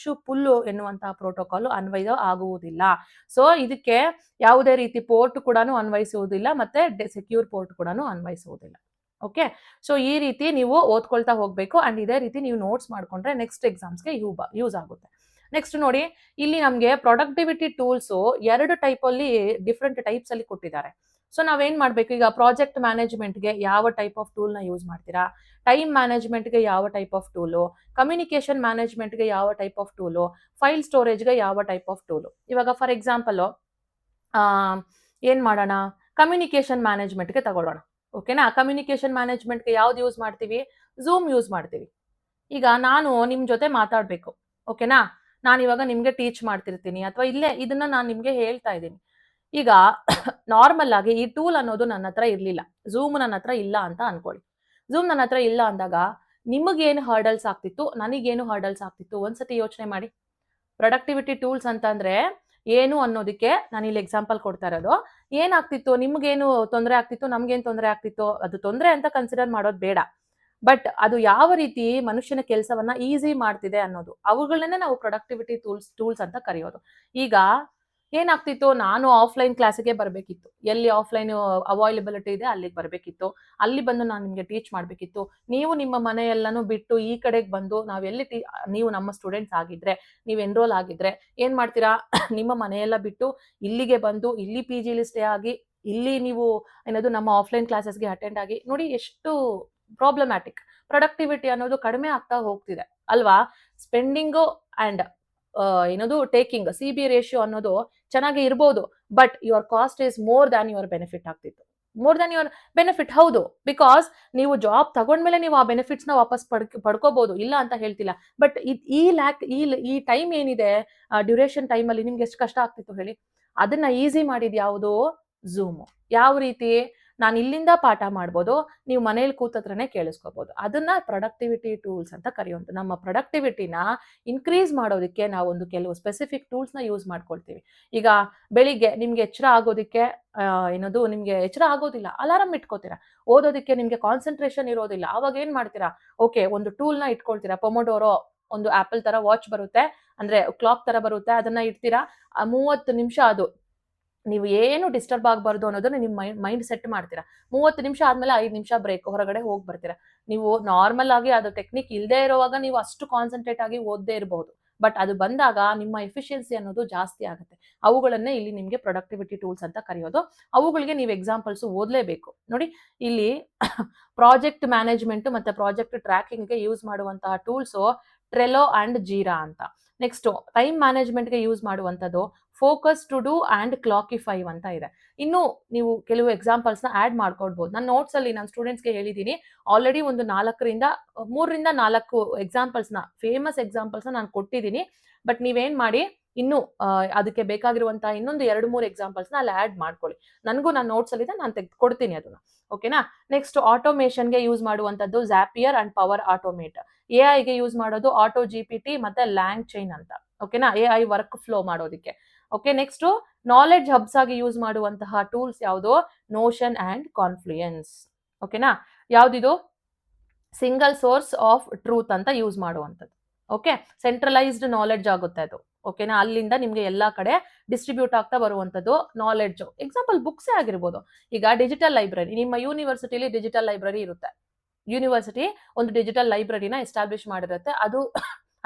ಪುಲ್ಲು ಎನ್ನುವಂತಹ ಪ್ರೋಟೋಕಾಲ್ ಅನ್ವಯ ಆಗುವುದಿಲ್ಲ. ಸೊ ಇದಕ್ಕೆ ಯಾವುದೇ ರೀತಿ ಪೋರ್ಟ್ ಕೂಡ ಅನ್ವಯಿಸುವುದಿಲ್ಲ, ಮತ್ತೆ ಸೆಕ್ಯೂರ್ ಪೋರ್ಟ್ ಕೂಡ ಅನ್ವಯಿಸುವುದಿಲ್ಲ. ಓಕೆ, ಸೊ ಈ ರೀತಿ ನೀವು ಓದ್ಕೊಳ್ತಾ ಹೋಗ್ಬೇಕು. ಅಂಡ್ ಇದೇ ರೀತಿ ನೀವು ನೋಟ್ಸ್ ಮಾಡ್ಕೊಂಡ್ರೆ ನೆಕ್ಸ್ಟ್ ಎಕ್ಸಾಮ್ಸ್ಗೆ ಯೂಸ್ ಆಗುತ್ತೆ. ನೆಕ್ಸ್ಟ್ ನೋಡಿ, ಇಲ್ಲಿ ನಮಗೆ ಪ್ರೊಡಕ್ಟಿವಿಟಿ ಟೂಲ್ಸ್ 2 ಟೈಪ್ ಅಲ್ಲಿ ಡಿಫ್ರೆಂಟ್ ಟೈಪ್ಸ್ ಅಲ್ಲಿ ಕೊಟ್ಟಿದ್ದಾರೆ. ಸೊ ನಾವೇನ್ ಮಾಡ್ಬೇಕು? ಈಗ ಪ್ರಾಜೆಕ್ಟ್ ಮ್ಯಾನೇಜ್ಮೆಂಟ್ಗೆ ಯಾವ ಟೈಪ್ ಆಫ್ ಟೂಲ್ ನ ಯೂಸ್ ಮಾಡ್ತೀರಾ? ಟೈಮ್ ಮ್ಯಾನೇಜ್ಮೆಂಟ್ಗೆ ಯಾವ ಟೈಪ್ ಆಫ್ ಟೂಲು? ಕಮ್ಯುನಿಕೇಶನ್ ಮ್ಯಾನೇಜ್ಮೆಂಟ್ಗೆ ಯಾವ ಟೈಪ್ ಆಫ್ ಟೂಲು? ಫೈಲ್ ಸ್ಟೋರೇಜ್ಗೆ ಯಾವ ಟೈಪ್ ಆಫ್ ಟೂಲು? ಇವಾಗ ಫಾರ್ ಎಕ್ಸಾಂಪಲ್ ಏನ್ ಮಾಡೋಣ? ಕಮ್ಯುನಿಕೇಶನ್ ಮ್ಯಾನೇಜ್ಮೆಂಟ್ಗೆ ತಗೊಳ್ಳೋಣ. ಓಕೆನಾ? ಕಮ್ಯುನಿಕೇಶನ್ ಮ್ಯಾನೇಜ್ಮೆಂಟ್ಗೆ ಯಾವ್ದು ಯೂಸ್ ಮಾಡ್ತೀವಿ? ಝೂಮ್ ಯೂಸ್ ಮಾಡ್ತೀವಿ. ಈಗ ನಾನು ನಿಮ್ ಜೊತೆ ಮಾತಾಡ್ಬೇಕು, ಓಕೆನಾ? ನಾನು ಇವಾಗ ನಿಮ್ಗೆ ಟೀಚ್ ಮಾಡ್ತಿರ್ತೀನಿ, ಅಥವಾ ಇಲ್ಲೇ ಇದನ್ನ ನಾನು ನಿಮ್ಗೆ ಹೇಳ್ತಾ ಇದ್ದೀನಿ. ಈಗ ನಾರ್ಮಲ್ ಆಗಿ ಈ ಟೂಲ್ ಅನ್ನೋದು ನನ್ನ ಹತ್ರ ಇರ್ಲಿಲ್ಲ, ಝೂಮ್ ನನ್ನ ಹತ್ರ ಇಲ್ಲ ಅಂತ ಅನ್ಕೊಳ್ಳಿ. ಝೂಮ್ ನನ್ನ ಹತ್ರ ಇಲ್ಲ ಅಂದಾಗ ನಿಮಗೇನು ಹರ್ಡಲ್ಸ್ ಆಗ್ತಿತ್ತು, ನನಗೇನು ಹರ್ಡಲ್ಸ್ ಆಗ್ತಿತ್ತು? ಒಂದ್ಸತಿ ಯೋಚನೆ ಮಾಡಿ. ಪ್ರೊಡಕ್ಟಿವಿಟಿ ಟೂಲ್ಸ್ ಅಂತಂದ್ರೆ ಏನು ಅನ್ನೋದಕ್ಕೆ ನಾನು ಇಲ್ಲಿ ಎಕ್ಸಾಂಪಲ್ ಕೊಡ್ತಾ ಇರೋದು. ಏನಾಗ್ತಿತ್ತು? ನಿಮ್ಗೇನು ತೊಂದರೆ ಆಗ್ತಿತ್ತು, ನಮ್ಗೇನು ತೊಂದರೆ ಆಗ್ತಿತ್ತು? ಅದು ತೊಂದರೆ ಅಂತ ಕನ್ಸಿಡರ್ ಮಾಡೋದು ಬೇಡ, ಬಟ್ ಅದು ಯಾವ ರೀತಿ ಮನುಷ್ಯನ ಕೆಲಸವನ್ನ ಈಸಿ ಮಾಡ್ತಿದೆ ಅನ್ನೋದು, ಅವುಗಳನ್ನೇ ನಾವು ಪ್ರೊಡಕ್ಟಿವಿಟಿ ಟೂಲ್ಸ್ ಅಂತ ಕರೆಯೋದು. ಈಗ ಏನಾಗ್ತಿತ್ತು? ನಾನು ಆಫ್ಲೈನ್ ಕ್ಲಾಸಿಗೆ ಬರಬೇಕಿತ್ತು, ಎಲ್ಲಿ ಆಫ್ಲೈನ್ ಅವೈಲಬಿಲಿಟಿ ಇದೆ ಅಲ್ಲಿಗೆ ಬರಬೇಕಿತ್ತು, ಅಲ್ಲಿ ಬಂದು ನಾನು ನಿಮಗೆ ಟೀಚ್ ಮಾಡಬೇಕಿತ್ತು. ನೀವು ನಿಮ್ಮ ಮನೆಯೆಲ್ಲನೂ ಬಿಟ್ಟು ಈ ಕಡೆಗೆ ಬಂದು ನೀವು ನಮ್ಮ ಸ್ಟೂಡೆಂಟ್ಸ್ ಆಗಿದ್ರೆ, ನೀವು ಎನ್ರೋಲ್ ಆಗಿದ್ರೆ ಏನ್ ಮಾಡ್ತೀರಾ? ನಿಮ್ಮ ಮನೆಯೆಲ್ಲ ಬಿಟ್ಟು ಇಲ್ಲಿಗೆ ಬಂದು ಇಲ್ಲಿ PG ಲಿ ಸ್ಟೇ ಆಗಿ ಇಲ್ಲಿ ನೀವು ನಮ್ಮ ಆಫ್ಲೈನ್ ಕ್ಲಾಸಸ್ಗೆ ಅಟೆಂಡ್ ಆಗಿ ನೋಡಿ, ಎಷ್ಟು ಪ್ರಾಬ್ಲಮ್ಯಾಟಿಕ್. ಪ್ರೊಡಕ್ಟಿವಿಟಿ ಅನ್ನೋದು ಕಡಿಮೆ ಆಗ್ತಾ ಹೋಗ್ತಿದೆ ಅಲ್ವಾ? ಸ್ಪೆಂಡಿಂಗು ಅಂಡ್ ಟೇಕಿಂಗ್ CB ರೇಷಿಯೋ ಅನ್ನೋದು ಚೆನ್ನಾಗಿ ಇರ್ಬೋದು, but your cost is more than your benefit ಆಗ್ತಿತ್ತು. ಮೋರ್ ದ್ಯಾನ್ ಯುವರ್ ಬೆನಿಫಿಟ್, ಹೌದು, ಬಿಕಾಸ್ ನೀವು ಜಾಬ್ ತಗೊಂಡ್ಮೇಲೆ ನೀವು ಆ ಬೆನಿಫಿಟ್ಸ್ ನ ವಾಪಸ್ ಪಡ್ಕೋಬಹುದು, ಇಲ್ಲ ಅಂತ ಹೇಳ್ತಿಲ್ಲ. ಬಟ್ ಈ ಟೈಮ್ ಏನಿದೆ, ಡ್ಯೂರೇಷನ್ ಟೈಮ್ ಅಲ್ಲಿ ನಿಮ್ಗೆ ಎಷ್ಟು ಕಷ್ಟ ಆಗ್ತಿತ್ತು ಹೇಳಿ? ಅದನ್ನ ಈಸಿ ಮಾಡಿದ್ ಯಾವುದು? ಝೂಮ್. ಯಾವ ರೀತಿ? ನಾನು ಇಲ್ಲಿಂದ ಪಾಠ ಮಾಡ್ಬೋದು, ನೀವು ಮನೇಲಿ ಕೂತತ್ರನೇ ಕೇಳಿಸ್ಕೋಬಹುದು. ಅದನ್ನ ಪ್ರೊಡಕ್ಟಿವಿಟಿ ಟೂಲ್ಸ್ ಅಂತ ಕರೆಯುವಂಥದ್ದು. ನಮ್ಮ ಪ್ರೊಡಕ್ಟಿವಿಟಿನ ಇನ್ಕ್ರೀಸ್ ಮಾಡೋದಕ್ಕೆ ನಾವು ಒಂದು ಕೆಲವು ಸ್ಪೆಸಿಫಿಕ್ ಟೂಲ್ಸ್ನ ಯೂಸ್ ಮಾಡ್ಕೊಳ್ತೀವಿ. ಈಗ ಬೆಳಿಗ್ಗೆ ನಿಮ್ಗೆ ಎಚ್ಚರ ಆಗೋದಕ್ಕೆ ಏನದು ನಿಮ್ಗೆ ಎಚ್ಚರ ಆಗೋದಿಲ್ಲ, ಅಲಾರಂ ಇಟ್ಕೋತೀರಾ. ಓದೋದಕ್ಕೆ ನಿಮ್ಗೆ ಕಾನ್ಸಂಟ್ರೇಷನ್ ಇರೋದಿಲ್ಲ, ಅವಾಗ ಏನ್ ಮಾಡ್ತೀರಾ? ಓಕೆ, ಒಂದು ಟೂಲ್ನ ಇಟ್ಕೊಳ್ತೀರಾ. ಪೊಮೊಡೋರೋ ಒಂದು ಆಪಲ್ ತರ ವಾಚ್ ಬರುತ್ತೆ, ಅಂದ್ರೆ ಕ್ಲಾಕ್ ತರ ಬರುತ್ತೆ, ಅದನ್ನ ಇಡ್ತೀರಾ. 30 ನಿಮಿಷ ಅದು ನೀವು ಏನು ಡಿಸ್ಟರ್ಬ್ ಆಗಬಾರ್ದು ಅನ್ನೋದನ್ನ ನಿಮ್ಮ ಮೈಂಡ್ ಸೆಟ್ ಮಾಡ್ತೀರಾ. 30 ನಿಮಿಷ ಆದ್ಮೇಲೆ 5 ನಿಮಿಷ ಬ್ರೇಕ್, ಹೊರಗಡೆ ಹೋಗಿ ಬರ್ತೀರಾ. ನೀವು ನಾರ್ಮಲ್ ಆಗಿ ಅದು ಟೆಕ್ನಿಕ್ ಇಲ್ಲದೆ ಇರುವಾಗ ನೀವು ಅಷ್ಟು ಕಾನ್ಸಂಟ್ರೇಟ್ ಆಗಿ ಓದದೇ ಇರಬಹುದು. ಬಟ್ ಅದು ಬಂದಾಗ ನಿಮ್ಮ ಎಫಿಷಿಯನ್ಸಿ ಅನ್ನೋದು ಜಾಸ್ತಿ ಆಗುತ್ತೆ. ಅವುಗಳನ್ನೇ ಇಲ್ಲಿ ನಿಮಗೆ ಪ್ರೊಡಕ್ಟಿವಿಟಿ ಟೂಲ್ಸ್ ಅಂತ ಕರೆಯೋದು. ಅವುಗಳಿಗೆ ನೀವು ಎಕ್ಸಾಂಪಲ್ಸ್ ಓದಲೇಬೇಕು. ನೋಡಿ, ಇಲ್ಲಿ ಪ್ರಾಜೆಕ್ಟ್ ಮ್ಯಾನೇಜ್ಮೆಂಟ್ ಮತ್ತೆ ಪ್ರಾಜೆಕ್ಟ್ ಟ್ರ್ಯಾಕಿಂಗ್ಗೆ ಯೂಸ್ ಮಾಡುವಂತಹ ಟೂಲ್ಸು ಟ್ರೆಲೋ ಅಂಡ್ ಜೀರಾ ಅಂತ. ನೆಕ್ಸ್ಟ್ ಟೈಮ್ ಮ್ಯಾನೇಜ್ಮೆಂಟ್ಗೆ ಯೂಸ್ ಮಾಡುವಂಥದ್ದು ಫೋಕಸ್ ಟು ಡೂ ಅಂಡ್ ಕ್ಲಾಕಿಫೈ ಅಂತ ಇದೆ. ಇನ್ನು ನೀವು ಕೆಲವು ಎಕ್ಸಾಂಪಲ್ಸ್ನ ಆಡ್ ಮಾಡ್ಕೊಳ್ಬಹುದು. ನನ್ನ ನೋಟ್ಸ್ ಅಲ್ಲಿ ನಾನು ಸ್ಟೂಡೆಂಟ್ಸ್ಗೆ ಹೇಳಿದ್ದೀನಿ, ಆಲ್ರೆಡಿ ಒಂದು 3ರಿಂದ 4 ಎಕ್ಸಾಂಪಲ್ಸ್ನ, ಫೇಮಸ್ ಎಕ್ಸಾಂಪಲ್ಸ್ನ ನಾನು ಕೊಟ್ಟಿದ್ದೀನಿ. ಬಟ್ ನೀವೇನ್ ಮಾಡಿ, ಇನ್ನು ಅದಕ್ಕೆ ಬೇಕಾಗಿರುವಂತಹ ಇನ್ನೊಂದು 2-3 ಎಕ್ಸಾಂಪಲ್ಸ್ನ ಅಲ್ಲಿ ಆಡ್ ಮಾಡ್ಕೊಳ್ಳಿ. ನನಗೂ ನನ್ನ ನೋಟ್ಸ್ ಅಲ್ಲಿ ಇದೆ, ನಾನು ತೆಗೆದು ಕೊಡ್ತೀನಿ ಅದನ್ನ. ಓಕೆನಾ? ನೆಕ್ಸ್ಟ್ ಆಟೋಮೇಷನ್ಗೆ ಯೂಸ್ ಮಾಡುವಂಥದ್ದು ಝಾಪಿಯರ್ ಅಂಡ್ ಪವರ್ ಆಟೋಮೇಟ್. ಎಐಗೆ ಯೂಸ್ ಮಾಡೋದು ಆಟೋ ಜಿಪಿಟಿ ಮತ್ತೆ ಲ್ಯಾಂಗ್ ಚೈನ್ ಅಂತ. ಓಕೆನಾ? ಎಐ ವರ್ಕ್ ಫ್ಲೋ ಮಾಡೋದಕ್ಕೆ. ಓಕೆ, ನೆಕ್ಸ್ಟ್ ನಾಲೆಡ್ಜ್ ಹಬ್ಸ್ ಆಗಿ ಯೂಸ್ ಮಾಡುವಂತಹ ಟೂಲ್ಸ್ ಯಾವುದು? Notion and confluence. ಓಕೆನಾ? ಯಾವ್ದಿದು? ಸಿಂಗಲ್ ಸೋರ್ಸ್ ಆಫ್ ಟ್ರೂತ್ ಅಂತ ಯೂಸ್ ಮಾಡುವಂಥದ್ದು. ಓಕೆ, ಸೆಂಟ್ರಲೈಸ್ಡ್ ನಾಲೆಡ್ಜ್ ಆಗುತ್ತೆ ಅದು. ಓಕೆನಾ? ಅಲ್ಲಿಂದ ನಿಮ್ಗೆ ಎಲ್ಲಾ ಕಡೆ ಡಿಸ್ಟ್ರಿಬ್ಯೂಟ್ ಆಗ್ತಾ ಬರುವಂಥದ್ದು ನಾಲೆಡ್ಜ್. ಎಕ್ಸಾಂಪಲ್ ಬುಕ್ಸೇ ಆಗಿರ್ಬೋದು. ಈಗ ಡಿಜಿಟಲ್ ಲೈಬ್ರರಿ, ನಿಮ್ಮ ಯೂನಿವರ್ಸಿಟಿಲಿ ಡಿಜಿಟಲ್ ಲೈಬ್ರರಿ ಇರುತ್ತೆ. ಯೂನಿವರ್ಸಿಟಿ ಒಂದು ಡಿಜಿಟಲ್ ಲೈಬ್ರರಿನ ಎಸ್ಟಾಬ್ಲಿಷ್ ಮಾಡಿರುತ್ತೆ. ಅದು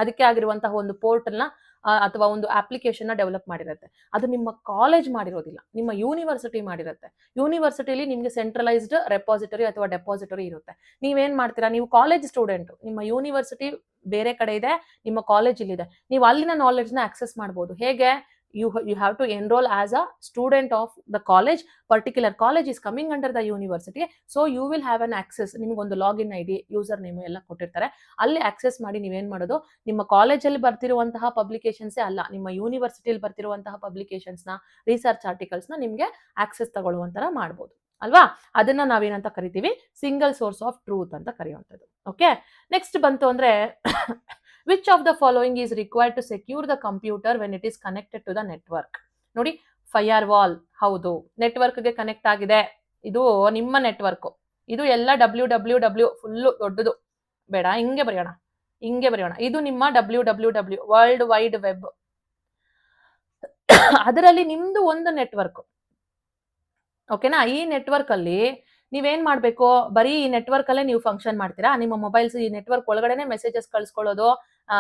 ಅದಕ್ಕೆ ಆಗಿರುವಂತಹ ಒಂದು ಪೋರ್ಟಲ್ನ ಅಥವಾ ಒಂದು ಅಪ್ಲಿಕೇಶನ್ ಡೆವಲಪ್ ಮಾಡಿರುತ್ತೆ. ಅದು ನಿಮ್ಮ ಕಾಲೇಜ್ ಮಾಡಿರೋದಿಲ್ಲ, ನಿಮ್ಮ ಯೂನಿವರ್ಸಿಟಿ ಮಾಡಿರುತ್ತೆ. ಯೂನಿವರ್ಸಿಟಿಲಿ ನಿಮ್ಗೆ ಸೆಂಟ್ರಲೈಸ್ಡ್ ರೆಪಾಸಿಟರಿ ಅಥವಾ ಡೆಪಾಸಿಟರಿ ಇರುತ್ತೆ. ನೀವೇನ್ ಮಾಡ್ತೀರಾ? ನೀವು ಕಾಲೇಜ್ ಸ್ಟೂಡೆಂಟ್, ನಿಮ್ಮ ಯೂನಿವರ್ಸಿಟಿ ಬೇರೆ ಕಡೆ ಇದೆ, ನಿಮ್ಮ ಕಾಲೇಜ್ ಇಲ್ಲಿದೆ. ನೀವು ಅಲ್ಲಿನ ನಾಲೆಡ್ಜ್ನ ಆಕ್ಸೆಸ್ ಮಾಡ್ಬೋದು. ಹೇಗೆ? you have to enroll as a student of the college. Particular college is coming under the university, so you will have an access. ನಿಮಗೆ ಒಂದು ಲಾಗಿನ್ ಐಡಿ, ಯೂಸರ್ ನೇಮ್ ಎಲ್ಲ ಕೊಟ್ಟಿರ್ತಾರೆ. ಅಲ್ಲಿ ಆಕ್ಸೆಸ್ ಮಾಡಿ ನೀವೇನ್ ಮಾಡೋದು, ನಿಮ್ಮ ಕಾಲೇಜಲ್ಲಿ ಬರ್ತಿರುವಂತಹ ಪಬ್ಲಿಕೇಶನ್ಸೇ ಅಲ್ಲ, ನಿಮ್ಮ ಯೂನಿವರ್ಸಿಟಿಯಲ್ಲಿ ಬರ್ತಿರುವಂತಹ ಪಬ್ಲಿಕೇಶನ್ಸ್ನ, ರಿಸರ್ಚ್ ಆರ್ಟಿಕಲ್ಸ್ನ ನಿಮ್ಗೆ ಆಕ್ಸೆಸ್ ತಗೊಳ್ಳುವಂತರ ಮಾಡ್ಬೋದು ಅಲ್ವಾ? ಅದನ್ನ ನಾವೇನಂತ ಕರಿತೀವಿ? ಸಿಂಗಲ್ ಸೋರ್ಸ್ ಆಫ್ ಟ್ರೂತ್ ಅಂತ ಕರೆಯುವಂಥದ್ದು. ಓಕೆ, ನೆಕ್ಸ್ಟ್ ಬಂತು ಅಂದ್ರೆ which of the following is required to secure the computer when it is connected to the network? ನೋಡಿ, ಫೈರ್ ವಾಲ್, ಹೌದು, ನೆಟ್ವರ್ಕ್ಗೆ ಕನೆಕ್ಟ್ ಆಗಿದೆ. ಇದು ನಿಮ್ಮ ನೆಟ್ವರ್ಕ್. ಇದು ಎಲ್ಲ WWW ಫುಲ್ಲು ದೊಡ್ಡದು, ಬೇಡ ಹಿಂಗೆ ಬರೆಯೋಣ. ಇದು ನಿಮ್ಮ WWW ವರ್ಲ್ಡ್ ವೈಡ್ ವೆಬ್. ಅದರಲ್ಲಿ ನಿಮ್ದು ಒಂದು ನೆಟ್ವರ್ಕ್. ಓಕೆನಾ? ಈ ನೆಟ್ವರ್ಕ್ ಅಲ್ಲಿ ನೀವೇನ್ ಮಾಡ್ಬೇಕು? ಬರೀ ಈ ನೆಟ್ವರ್ಕ್ ಅಲ್ಲೇ ನೀವು ಫಂಕ್ಷನ್ ಮಾಡ್ತೀರಾ? ನಿಮ್ಮ ಮೊಬೈಲ್ಸ್ ಈ ನೆಟ್ವರ್ಕ್ ಒಳಗಡೆನೆ ಮೆಸೇಜಸ್ ಕಳ್ಸ್ಕೊಳ್ಳೋದು,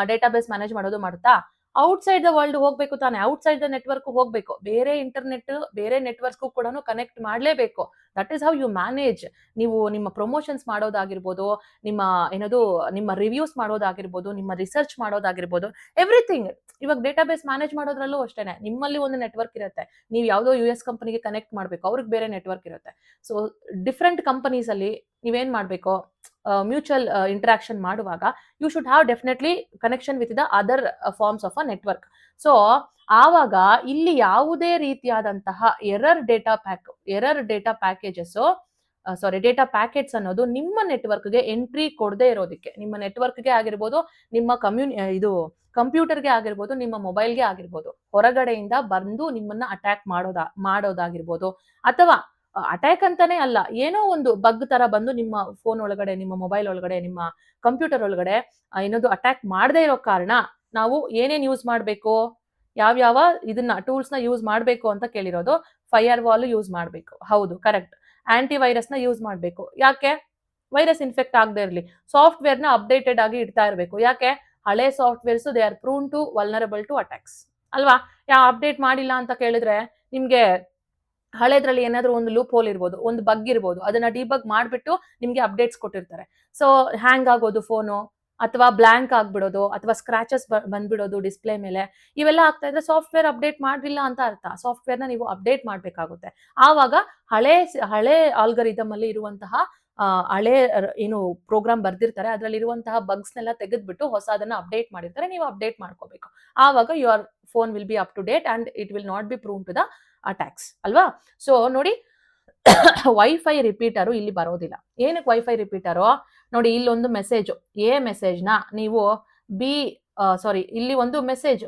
ಡೇಟಾಬೇಸ್ ಮ್ಯಾನೇಜ್ ಮಾಡೋದು ಮಾಡುತ್ತಾ? ಔಟ್ಸೈಡ್ ದ ವರ್ಲ್ಡ್ ಹೋಗ್ಬೇಕು ತಾನೆ, ಔಟ್ಸೈಡ್ ದ ನೆಟ್ವರ್ಕ್ ಹೋಗ್ಬೇಕು. ಬೇರೆ ಇಂಟರ್ನೆಟ್, ಬೇರೆ ನೆಟ್ವರ್ಕ್ಗೂ ಕೂಡ ಕನೆಕ್ಟ್ ಮಾಡಲೇಬೇಕು. That is how you manage. ನೀವು ನಿಮ್ಮ ಪ್ರಮೋಷನ್ಸ್ ಮಾಡೋದಾಗಿರ್ಬೋದು, ನಿಮ್ಮ ರಿವ್ಯೂಸ್ ಮಾಡೋದಾಗಿರ್ಬೋದು, ನಿಮ್ಮ ರಿಸರ್ಚ್ ಮಾಡೋದಾಗಿರ್ಬೋದು, ಎವ್ರಿಥಿಂಗ್. ಇವಾಗ ಡೇಟಾಬೇಸ್ ಮ್ಯಾನೇಜ್ ಮಾಡೋದ್ರಲ್ಲೂ ಅಷ್ಟೇನೆ, ನಿಮ್ಮಲ್ಲಿ ಒಂದು ನೆಟ್ವರ್ಕ್ ಇರುತ್ತೆ. ನೀವು ಯಾವುದೋ US ಕಂಪನಿಗೆ ಕನೆಕ್ಟ್ ಮಾಡಬೇಕು, ಅವ್ರಿಗೆ ಬೇರೆ ನೆಟ್ವರ್ಕ್ ಇರುತ್ತೆ. ಸೊ ಡಿಫ್ರೆಂಟ್ ಕಂಪನೀಸ್ ಅಲ್ಲಿ ನೀವೇನ್ ಮಾಡಬೇಕು? ಮ್ಯೂಚುವಲ್ ಇಂಟರಾಕ್ಷನ್ ಮಾಡುವಾಗ you should have definitely connection with the other forms of a network. So ಆವಾಗ ಇಲ್ಲಿ ಯಾವುದೇ ರೀತಿಯಾದಂತಹ ಎರರ್ ಡೇಟಾ ಪ್ಯಾಕೆಟ್ಸ್ ಅನ್ನೋದು ನಿಮ್ಮ ನೆಟ್ವರ್ಕ್ಗೆ ಎಂಟ್ರಿ ಕೊಡದೇ ಇರೋದಕ್ಕೆ, ನಿಮ್ಮ ನೆಟ್ವರ್ಕ್ಗೆ ಆಗಿರ್ಬೋದು, ನಿಮ್ಮ ಕಂಪ್ಯೂಟರ್ಗೆ ಆಗಿರ್ಬೋದು, ನಿಮ್ಮ ಮೊಬೈಲ್ಗೆ ಆಗಿರ್ಬೋದು, ಹೊರಗಡೆಯಿಂದ ಬಂದು ನಿಮ್ಮನ್ನ ಅಟ್ಯಾಕ್ ಮಾಡೋದಾಗಿರ್ಬೋದು, ಅಥವಾ ಅಟ್ಯಾಕ್ ಅಂತಾನೆ ಅಲ್ಲ, ಏನೋ ಒಂದು ಬಗ್ ತರ ಬಂದು ನಿಮ್ಮ ಫೋನ್ ಒಳಗಡೆ, ನಿಮ್ಮ ಮೊಬೈಲ್ ಒಳಗಡೆ, ನಿಮ್ಮ ಕಂಪ್ಯೂಟರ್ ಒಳಗಡೆ ಅಟ್ಯಾಕ್ ಮಾಡದೇ ಇರೋ ಕಾರಣ ನಾವು ಏನೇನ್ ಯೂಸ್ ಮಾಡಬೇಕು, ಯಾವ್ಯಾವ ಇದನ್ನ ಟೂಲ್ಸ್ನ ಯೂಸ್ ಮಾಡಬೇಕು ಅಂತ ಕೇಳಿರೋದು. ಫೈರ್ ವಾಲ್ ಯೂಸ್ ಮಾಡಬೇಕು, ಹೌದು, ಕರೆಕ್ಟ್. ಆಂಟಿ ವೈರಸ್ನ ಯೂಸ್ ಮಾಡಬೇಕು. ಯಾಕೆ? ವೈರಸ್ ಇನ್ಫೆಕ್ಟ್ ಆಗದೆ ಇರಲಿ. ಸಾಫ್ಟ್ವೇರ್ನ ಅಪ್ಡೇಟೆಡ್ ಆಗಿ ಇಡ್ತಾ ಇರಬೇಕು. ಯಾಕೆ? ಹಳೆ softwares they are prone to vulnerable to attacks ಅಲ್ವಾ? ಅಪ್ಡೇಟ್ ಮಾಡಿಲ್ಲ ಅಂತ ಕೇಳಿದ್ರೆ ನಿಮ್ಗೆ ಹಳೆದ್ರಲ್ಲಿ ಏನಾದ್ರೂ ಒಂದು ಲೂಪ್ ಹೋಲ್ ಇರ್ಬೋದು, ಒಂದು ಬಗ್ ಇರ್ಬೋದು, ಅದನ್ನ ಡಿಬಗ್ ಮಾಡಿಬಿಟ್ಟು ನಿಮ್ಗೆ ಅಪ್ಡೇಟ್ಸ್ ಕೊಟ್ಟಿರ್ತಾರೆ. ಸೊ ಹ್ಯಾಂಗ್ ಆಗೋದು ಫೋನು, ಅಥವಾ ಬ್ಲಾಂಕ್ ಆಗ್ಬಿಡೋದು, ಅಥವಾ ಸ್ಕ್ರಾಚಸ್ ಬಂದ್ಬಿಡೋದು ಡಿಸ್ಪ್ಲೇ ಮೇಲೆ, ಇವೆಲ್ಲ ಆಗ್ತಾ ಇದ್ರೆ ಸಾಫ್ಟ್ವೇರ್ ಅಪ್ಡೇಟ್ ಮಾಡಲಿಲ್ಲ ಅಂತ ಅರ್ಥ. ಸಾಫ್ಟ್ವೇರ್ನ ನೀವು ಅಪ್ಡೇಟ್ ಮಾಡಬೇಕಾಗುತ್ತೆ. ಆವಾಗ ಹಳೆ ಆಲ್ಗರಿದಮ್ ಅಲ್ಲಿ ಇರುವಂತಹ ಹಳೆ ಪ್ರೋಗ್ರಾಮ್ ಬರ್ದಿರ್ತಾರೆ, ಅದರಲ್ಲಿ ಇರುವಂತಹ ಬಗ್ಸ್ನೆಲ್ಲ ತೆಗೆದ್ಬಿಟ್ಟು ಹೊಸದನ್ನ ಅಪ್ಡೇಟ್ ಮಾಡಿರ್ತಾರೆ, ನೀವು ಅಪ್ಡೇಟ್ ಮಾಡ್ಕೋಬೇಕು. ಆವಾಗ your phone will be up to date and it will not be prone to the attacks ಅಲ್ವಾ? ಸೊ ನೋಡಿ, ವೈಫೈ ರಿಪೀಟರು ಇಲ್ಲಿ ಬರೋದಿಲ್ಲ. ಏನಕ್ಕೆ ವೈಫೈ ರಿಪೀಟರು? ನೋಡಿ ಇಲ್ಲೊಂದು ಮೆಸೇಜ್, ಎ ಮೆಸೇಜ್ನ ನೀವು ಬಿ ಸಾರಿ ಇಲ್ಲಿ ಒಂದು ಮೆಸೇಜ್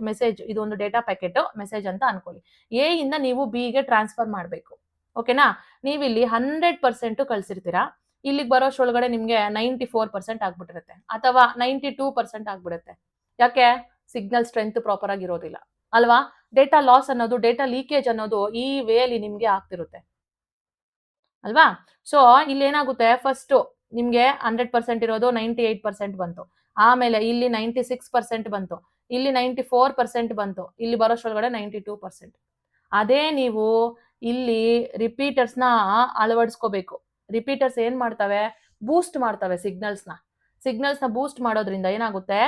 ಇದು ಒಂದು ಡೇಟಾ ಪ್ಯಾಕೆಟ್ ಮೆಸೇಜ್ ಅಂತ ಅನ್ಕೊಳ್ಳಿ. ಎ ಇಂದ ನೀವು ಬಿ ಗೆ ಟ್ರಾನ್ಸ್ಫರ್ ಮಾಡಬೇಕು. ಓಕೆನಾ? ನೀವಿಲ್ಲಿ 100% ಕಳ್ಸಿರ್ತೀರಾ, ಇಲ್ಲಿಗೆ ಬರೋಷ್ರೊಳಗಡೆ ನಿಮ್ಗೆ 94% ಆಗ್ಬಿಟ್ಟಿರುತ್ತೆ ಅಥವಾ 92% ಆಗ್ಬಿಡುತ್ತೆ. ಯಾಕೆ? ಸಿಗ್ನಲ್ ಸ್ಟ್ರೆಂತ್ ಪ್ರಾಪರ್ ಆಗಿರೋದಿಲ್ಲ ಅಲ್ವಾ? ಡೇಟಾ ಲಾಸ್ ಅನ್ನೋದು, ಡೇಟಾ ಲೀಕೇಜ್ ಅನ್ನೋದು ಈ ವೇಲಿ ನಿಮ್ಗೆ ಆಗ್ತಿರುತ್ತೆ ಅಲ್ವಾ? ಸೊ ಇಲ್ಲಿ ಏನಾಗುತ್ತೆ, ಫಸ್ಟ್ ನಿಮ್ಗೆ 100% ಇರೋದು 98% ಬಂತು, ಆಮೇಲೆ ಇಲ್ಲಿ 96% ಬಂತು, ಇಲ್ಲಿ 94% ಬಂತು, ಇಲ್ಲಿ ಬರೋಷ್ರೊಳಗಡೆ 92%. ಅದೇ ನೀವು ಇಲ್ಲಿ ರಿಪೀಟರ್ಸ್ನ ಅಳವಡಿಸ್ಕೋಬೇಕು. ರಿಪೀಟರ್ಸ್ ಏನ್ ಮಾಡ್ತವೆ? ಬೂಸ್ಟ್ ಮಾಡ್ತವೆ ಸಿಗ್ನಲ್ಸ್ನ ಬೂಸ್ಟ್ ಮಾಡೋದ್ರಿಂದ ಏನಾಗುತ್ತೆ,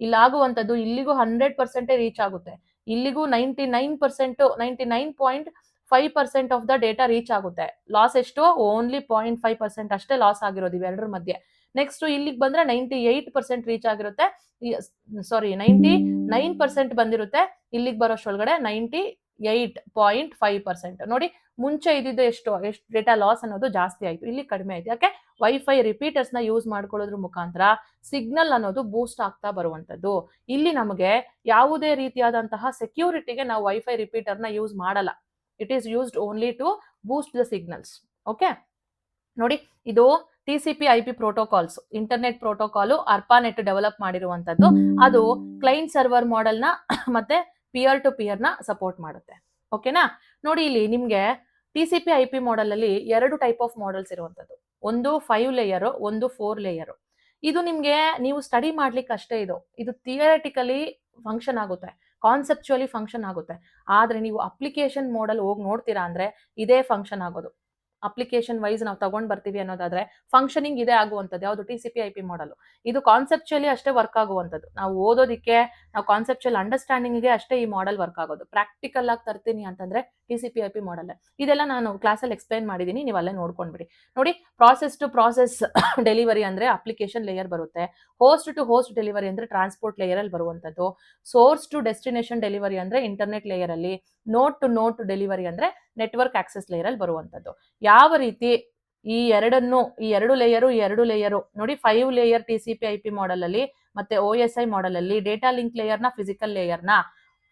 ಇಲ್ಲಾಗುವಂಥದ್ದು ಇಲ್ಲಿಗೂ 100% ರೀಚ್ ಆಗುತ್ತೆ, ಇಲ್ಲಿಗೂ 99% 99.5% ಆಫ್ ದ ಡೇಟಾ ರೀಚ್ ಆಗುತ್ತೆ. ಲಾಸ್ ಎಷ್ಟು? ಓನ್ಲಿ 0.5% ಅಷ್ಟೇ ಲಾಸ್ ಆಗಿರೋದು ಇವೆರಡರ ಮಧ್ಯೆ. ನೆಕ್ಸ್ಟ್ ಇಲ್ಲಿಗೆ ಬಂದ್ರೆ 98% ರೀಚ್ ಆಗಿರುತ್ತೆ, ಸಾರಿ 99% ಬಂದಿರುತ್ತೆ, ಇಲ್ಲಿಗೆ ಬರೋಷ್ರೊಳಗಡೆ 98.5%. ನೋಡಿ ಮುಂಚೆ ಇದ್ದಿದ್ದು ಎಷ್ಟು ಡೇಟಾ ಲಾಸ್ ಅನ್ನೋದು ಜಾಸ್ತಿ ಆಯ್ತು, ಇಲ್ಲಿ ಕಡಿಮೆ ಆಯ್ತು. ಯಾಕೆ? ವೈಫೈ ರಿಪೀಟರ್ಸ್ ನ ಯೂಸ್ ಮಾಡ್ಕೊಳ್ಳೋದ್ರ ಮುಖಾಂತರ ಸಿಗ್ನಲ್ ಅನ್ನೋದು ಬೂಸ್ಟ್ ಆಗ್ತಾ ಬರುವಂತದ್ದು. ಇಲ್ಲಿ ನಮಗೆ ಯಾವುದೇ ರೀತಿಯಾದಂತಹ ಸೆಕ್ಯೂರಿಟಿಗೆ ನಾವು ವೈಫೈ ರಿಪೀಟರ್ ನ ಯೂಸ್ ಮಾಡಲ್ಲ. It is used only to boost the signals. Okay, ನೋಡಿ ಇದು TCP/IP protocols, internet protocol ARPANET develop ಮಾಡಿರುವಂತದ್ದು. ಅದು ಕ್ಲೈಂಟ್ ಸರ್ವರ್ ಮಾಡೆಲ್ ನ ಮತ್ತೆ ಪಿಯರ್ ಟು ಪಿಯರ್ ನ ಸಪೋರ್ಟ್ ಮಾಡುತ್ತೆ. ಓಕೆನಾ? ನೋಡಿ ಇಲ್ಲಿ ನಿಮ್ಗೆ TCP/IP ಮಾಡೆಲ್ ಅಲ್ಲಿ 2 ಟೈಪ್ ಆಫ್ ಮಾಡೆಲ್ಸ್ ಇರುವಂತದ್ದು, ಒಂದು 5 ಲೇಯರ್, ಒಂದು 4 ಲೇಯರ್. ಇದು ನಿಮ್ಗೆ ನೀವು ಸ್ಟಡಿ ಮಾಡ್ಲಿಕ್ಕೆ ಅಷ್ಟೇ ಇದು ಥಿಯರಿಟಿಕಲಿ ಫಂಕ್ಷನ್ ಆಗುತ್ತೆ, ಕಾನ್ಸೆಪ್ಚುಯಲಿ ಫಂಕ್ಷನ್ ಆಗುತ್ತೆ. ಆದ್ರೆ ನೀವು ಅಪ್ಲಿಕೇಶನ್ ಮಾಡೆಲ್ ಹೋಗಿ ನೋಡ್ತೀರಾ ಅಂದ್ರೆ ಇದೇ ಫಂಕ್ಷನ್ ಆಗೋದು. ಅಪ್ಲಿಕೇಶನ್ ವೈಸ್ ನಾವು ತಗೊಂಡ್ ಬರ್ತೀವಿ ಅನ್ನೋದಾದ್ರೆ ಫಂಕ್ಷನಿಂಗ್ ಇದೆ ಆಗುವಂಥದ್ದು ಯಾವುದು? TCP/IP model. ಇದು ಕಾನ್ಸೆಪ್ಚುಯಲಿ ಅಷ್ಟೇ ವರ್ಕ್ ಆಗುವಂಥದ್ದು, ನಾವು ಓದೋದಿಕ್ಕೆ, ನಾವು ಕಾನ್ಸೆಪ್ಚುಯಲ್ ಅಂಡರ್ಸ್ಟ್ಯಾಂಡಿಂಗ್ಗೆ ಅಷ್ಟೇ ಈ ಮಾಡೆಲ್ ವರ್ಕ್ ಆಗೋದು. ಪ್ರಾಕ್ಟಿಕಲ್ ಆಗಿ ತರ್ತೀನಿ ಅಂತಂದ್ರೆ TCP/IP ಮಾಡೆಲ್. ಇದೆಲ್ಲ ನಾನು ಕ್ಲಾಸಲ್ಲಿ ಎಕ್ಸ್ಪ್ಲೈನ್ ಮಾಡಿದ್ದೀನಿ, ನೀವು ಅಲ್ಲೇ ನೋಡ್ಕೊಂಡ್ಬಿಡಿ. ನೋಡಿ, ಪ್ರಾಸೆಸ್ ಟು ಪ್ರಾಸೆಸ್ ಡೆಲಿವರಿ ಅಂದ್ರೆ ಅಪ್ಲಿಕೇಶನ್ ಲೇಯರ್ ಬರುತ್ತೆ, ಹೋಸ್ಟ್ ಟು ಹೋಸ್ಟ್ ಡೆಲಿವರಿ ಅಂದ್ರೆ ಟ್ರಾನ್ಸ್ಪೋರ್ಟ್ ಲೇಯರ್ ಅಲ್ಲಿ ಬರುವಂತದ್ದು, ಸೋರ್ಸ್ ಟು ಡೆಸ್ಟಿನೇಷನ್ ಡೆಲಿವರಿ ಅಂದ್ರೆ ಇಂಟರ್ನೆಟ್ ಲೇಯರ್ ಅಲ್ಲಿ, ನೋಟ್ ಟು ನೋಟ್ ಡೆಲಿವರಿ ಅಂದ್ರೆ ನೆಟ್ವರ್ಕ್ ಆಕ್ಸೆಸ್ ಲೇಯರ್ ಅಲ್ಲಿ ಬರುವಂತದ್ದು. ಯಾವ ರೀತಿ ಈ ಎರಡು ಲೇಯರು ನೋಡಿ, 5 ಲೇಯರ್ TCP/IP ಮಾಡೆಲ್ ಅಲ್ಲಿ ಮತ್ತೆ OSI ಮಾಡೆಲ್ ಅಲ್ಲಿ ಡೇಟಾ ಲಿಂಕ್ ಲೇಯರ್ ನ ಫಿಸಿಕಲ್ ಲೇಯರ್ ನ,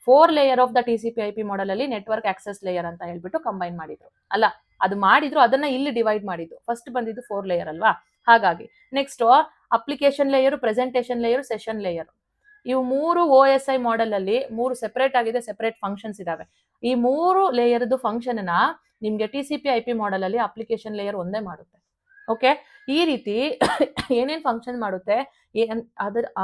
4 layer of the TCP/IP model ಅಲ್ಲಿ ನೆಟ್ವರ್ಕ್ ಆಕ್ಸೆಸ್ ಲೇಯರ್ ಅಂತ ಹೇಳ್ಬಿಟ್ಟು ಕಂಬೈನ್ ಮಾಡಿದ್ರು. ಅಲ್ಲ, ಅದು ಮಾಡಿದ್ರು, ಅದನ್ನ ಇಲ್ಲಿ ಡಿವೈಡ್ ಮಾಡಿದ್ದು. ಫಸ್ಟ್ ಬಂದಿದ್ದು 4 ಲೇಯರ್ ಅಲ್ವಾ? ಹಾಗಾಗಿ next application layer, presentation layer, session layer, ಇವು 3 OSI ಮಾಡೆಲ್ ಅಲ್ಲಿ 3 ಸೆಪರೇಟ್ ಆಗಿದೆ, ಸೆಪರೇಟ್ ಫಂಕ್ಷನ್ಸ್ ಇದಾವೆ. ಈ 3 ಲೇಯರ್ದು ಫಂಕ್ಷನ್ ನ ನಿಮ್ಗೆ TCP/IP ಮಾಡೆಲ್ ಅಲ್ಲಿ ಅಪ್ಲಿಕೇಶನ್ ಲೇಯರ್ ಒಂದೇ ಮಾಡುತ್ತೆ. ಓಕೆ, ಈ ರೀತಿ ಏನೇನ್ ಫಂಕ್ಷನ್ ಮಾಡುತ್ತೆ,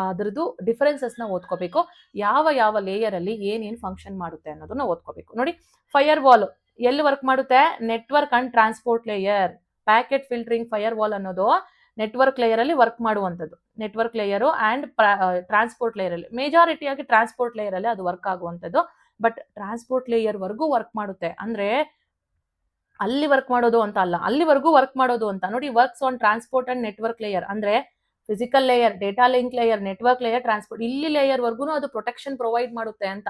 ಅದ್ರದ್ದು ಡಿಫರೆನ್ಸಸ್ ನ ಓದ್ಕೋಬೇಕು. ಯಾವ ಲೇಯರ್ ಅಲ್ಲಿ ಏನೇನ್ ಫಂಕ್ಷನ್ ಮಾಡುತ್ತೆ ಅನ್ನೋದನ್ನ ಓದ್ಕೋಬೇಕು. ನೋಡಿ, ಫೈರ್ ವಾಲ್ ಎಲ್ಲಿ ವರ್ಕ್ ಮಾಡುತ್ತೆ? Network and transport layer. Packet filtering fire wall ಅನ್ನೋದು ನೆಟ್ವರ್ಕ್ ಲೇಯರ್ ಅಲ್ಲಿ ವರ್ಕ್ ಮಾಡುವಂಥದ್ದು. Network layer and transport layer ಅಲ್ಲಿ, ಮೆಜಾರಿಟಿ ಆಗಿ ಟ್ರಾನ್ಸ್ಪೋರ್ಟ್ ಲೇಯರ್ ಅಲ್ಲಿ ಅದು ವರ್ಕ್ ಆಗುವಂಥದ್ದು. ಬಟ್ ಟ್ರಾನ್ಸ್ಪೋರ್ಟ್ ಲೇಯರ್ ವರ್ಗೂ ವರ್ಕ್ ಮಾಡುತ್ತೆ ಅಂದ್ರೆ ಅಲ್ಲಿ ವರ್ಕ್ ಮಾಡೋದು ಅಂತ ಅಲ್ಲ, ಅಲ್ಲಿವರೆಗೂ ವರ್ಕ್ ಮಾಡೋದು ಅಂತ. ನೋಡಿ, works on transport and network layer ಅಂದ್ರೆ physical layer, data link layer, network layer, transport, ಇಲ್ಲಿ ಲೇಯರ್ ವರ್ಗು ಅದು ಪ್ರೊಟೆಕ್ಷನ್ ಪ್ರೊವೈಡ್ ಮಾಡುತ್ತೆ ಅಂತ.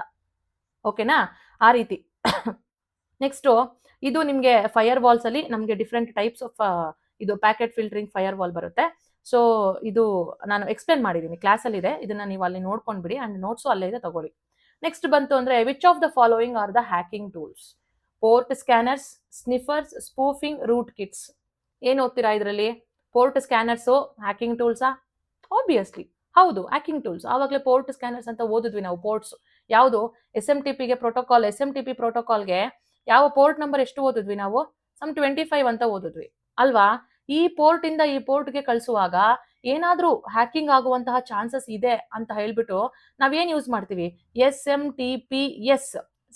ಓಕೆನಾ? ಆ ರೀತಿ. ನೆಕ್ಸ್ಟ್ ಇದು ನಿಮ್ಗೆ ಫೈರ್ ವಾಲ್ಸ್ ಅಲ್ಲಿ ನಮ್ಗೆ ಡಿಫ್ರೆಂಟ್ ಟೈಪ್ಸ್ ಆಫ್ ಇದು ಪ್ಯಾಕೆಟ್ ಫಿಲ್ಟರಿಂಗ್ ಫೈರ್ ವಾಲ್ ಬರುತ್ತೆ. ಸೊ ಇದು ನಾನು ಎಕ್ಸ್ಪ್ಲೇನ್ ಮಾಡಿದ್ದೀನಿ, ಕ್ಲಾಸ್ ಅಲ್ಲಿ ಇದೆ, ಇದನ್ನ ನೀವು ಅಲ್ಲಿ ನೋಡ್ಕೊಂಡ್ಬಿಡಿ, ಅಂಡ್ ನೋಟ್ಸು ಅಲ್ಲೇ ಇದೆ, ತಗೊಳ್ಳಿ. ನೆಕ್ಸ್ಟ್ ಬಂತು ಅಂದ್ರೆ which of the following are the hacking tools? Port scanners, sniffers, spoofing, root kits. ಏನ್ ಓದ್ತೀರಾ ಇದರಲ್ಲಿ? ಪೋರ್ಟ್ ಸ್ಕ್ಯಾನರ್ಸ್ ಹ್ಯಾಕಿಂಗ್ ಟೂಲ್ಸಾ? ಆಬ್ವಿಯಸ್ಲಿ ಹೌದು, ಹ್ಯಾಕಿಂಗ್ ಟೂಲ್ಸ್. ಆವಾಗಲೇ ಪೋರ್ಟ್ ಸ್ಕ್ಯಾನರ್ಸ್ ಅಂತ ಓದಿದ್ವಿ ನಾವು. ಪೋರ್ಟ್ಸ್ ಯಾವುದು? SMTP ಗೆ ಪ್ರೋಟೋಕಾಲ್, SMTP ಪ್ರೋಟೋಕಾಲ್ಗೆ ಯಾವ ಪೋರ್ಟ್ ನಂಬರ್ ಎಷ್ಟು ಓದಿದ್ವಿ ನಾವು? ಸಮ್ 25 ಅಂತ ಓದಿದ್ವಿ ಅಲ್ವಾ? ಈ ಪೋರ್ಟ್ ಇಂದ ಈ ಪೋರ್ಟ್ಗೆ ಕಳಿಸುವಾಗ ಏನಾದ್ರೂ ಹ್ಯಾಕಿಂಗ್ ಆಗುವಂತಹ ಚಾನ್ಸಸ್ ಇದೆ ಅಂತ ಹೇಳ್ಬಿಟ್ಟು ನಾವೇನ್ ಯೂಸ್ ಮಾಡ್ತೀವಿ? SMTPS,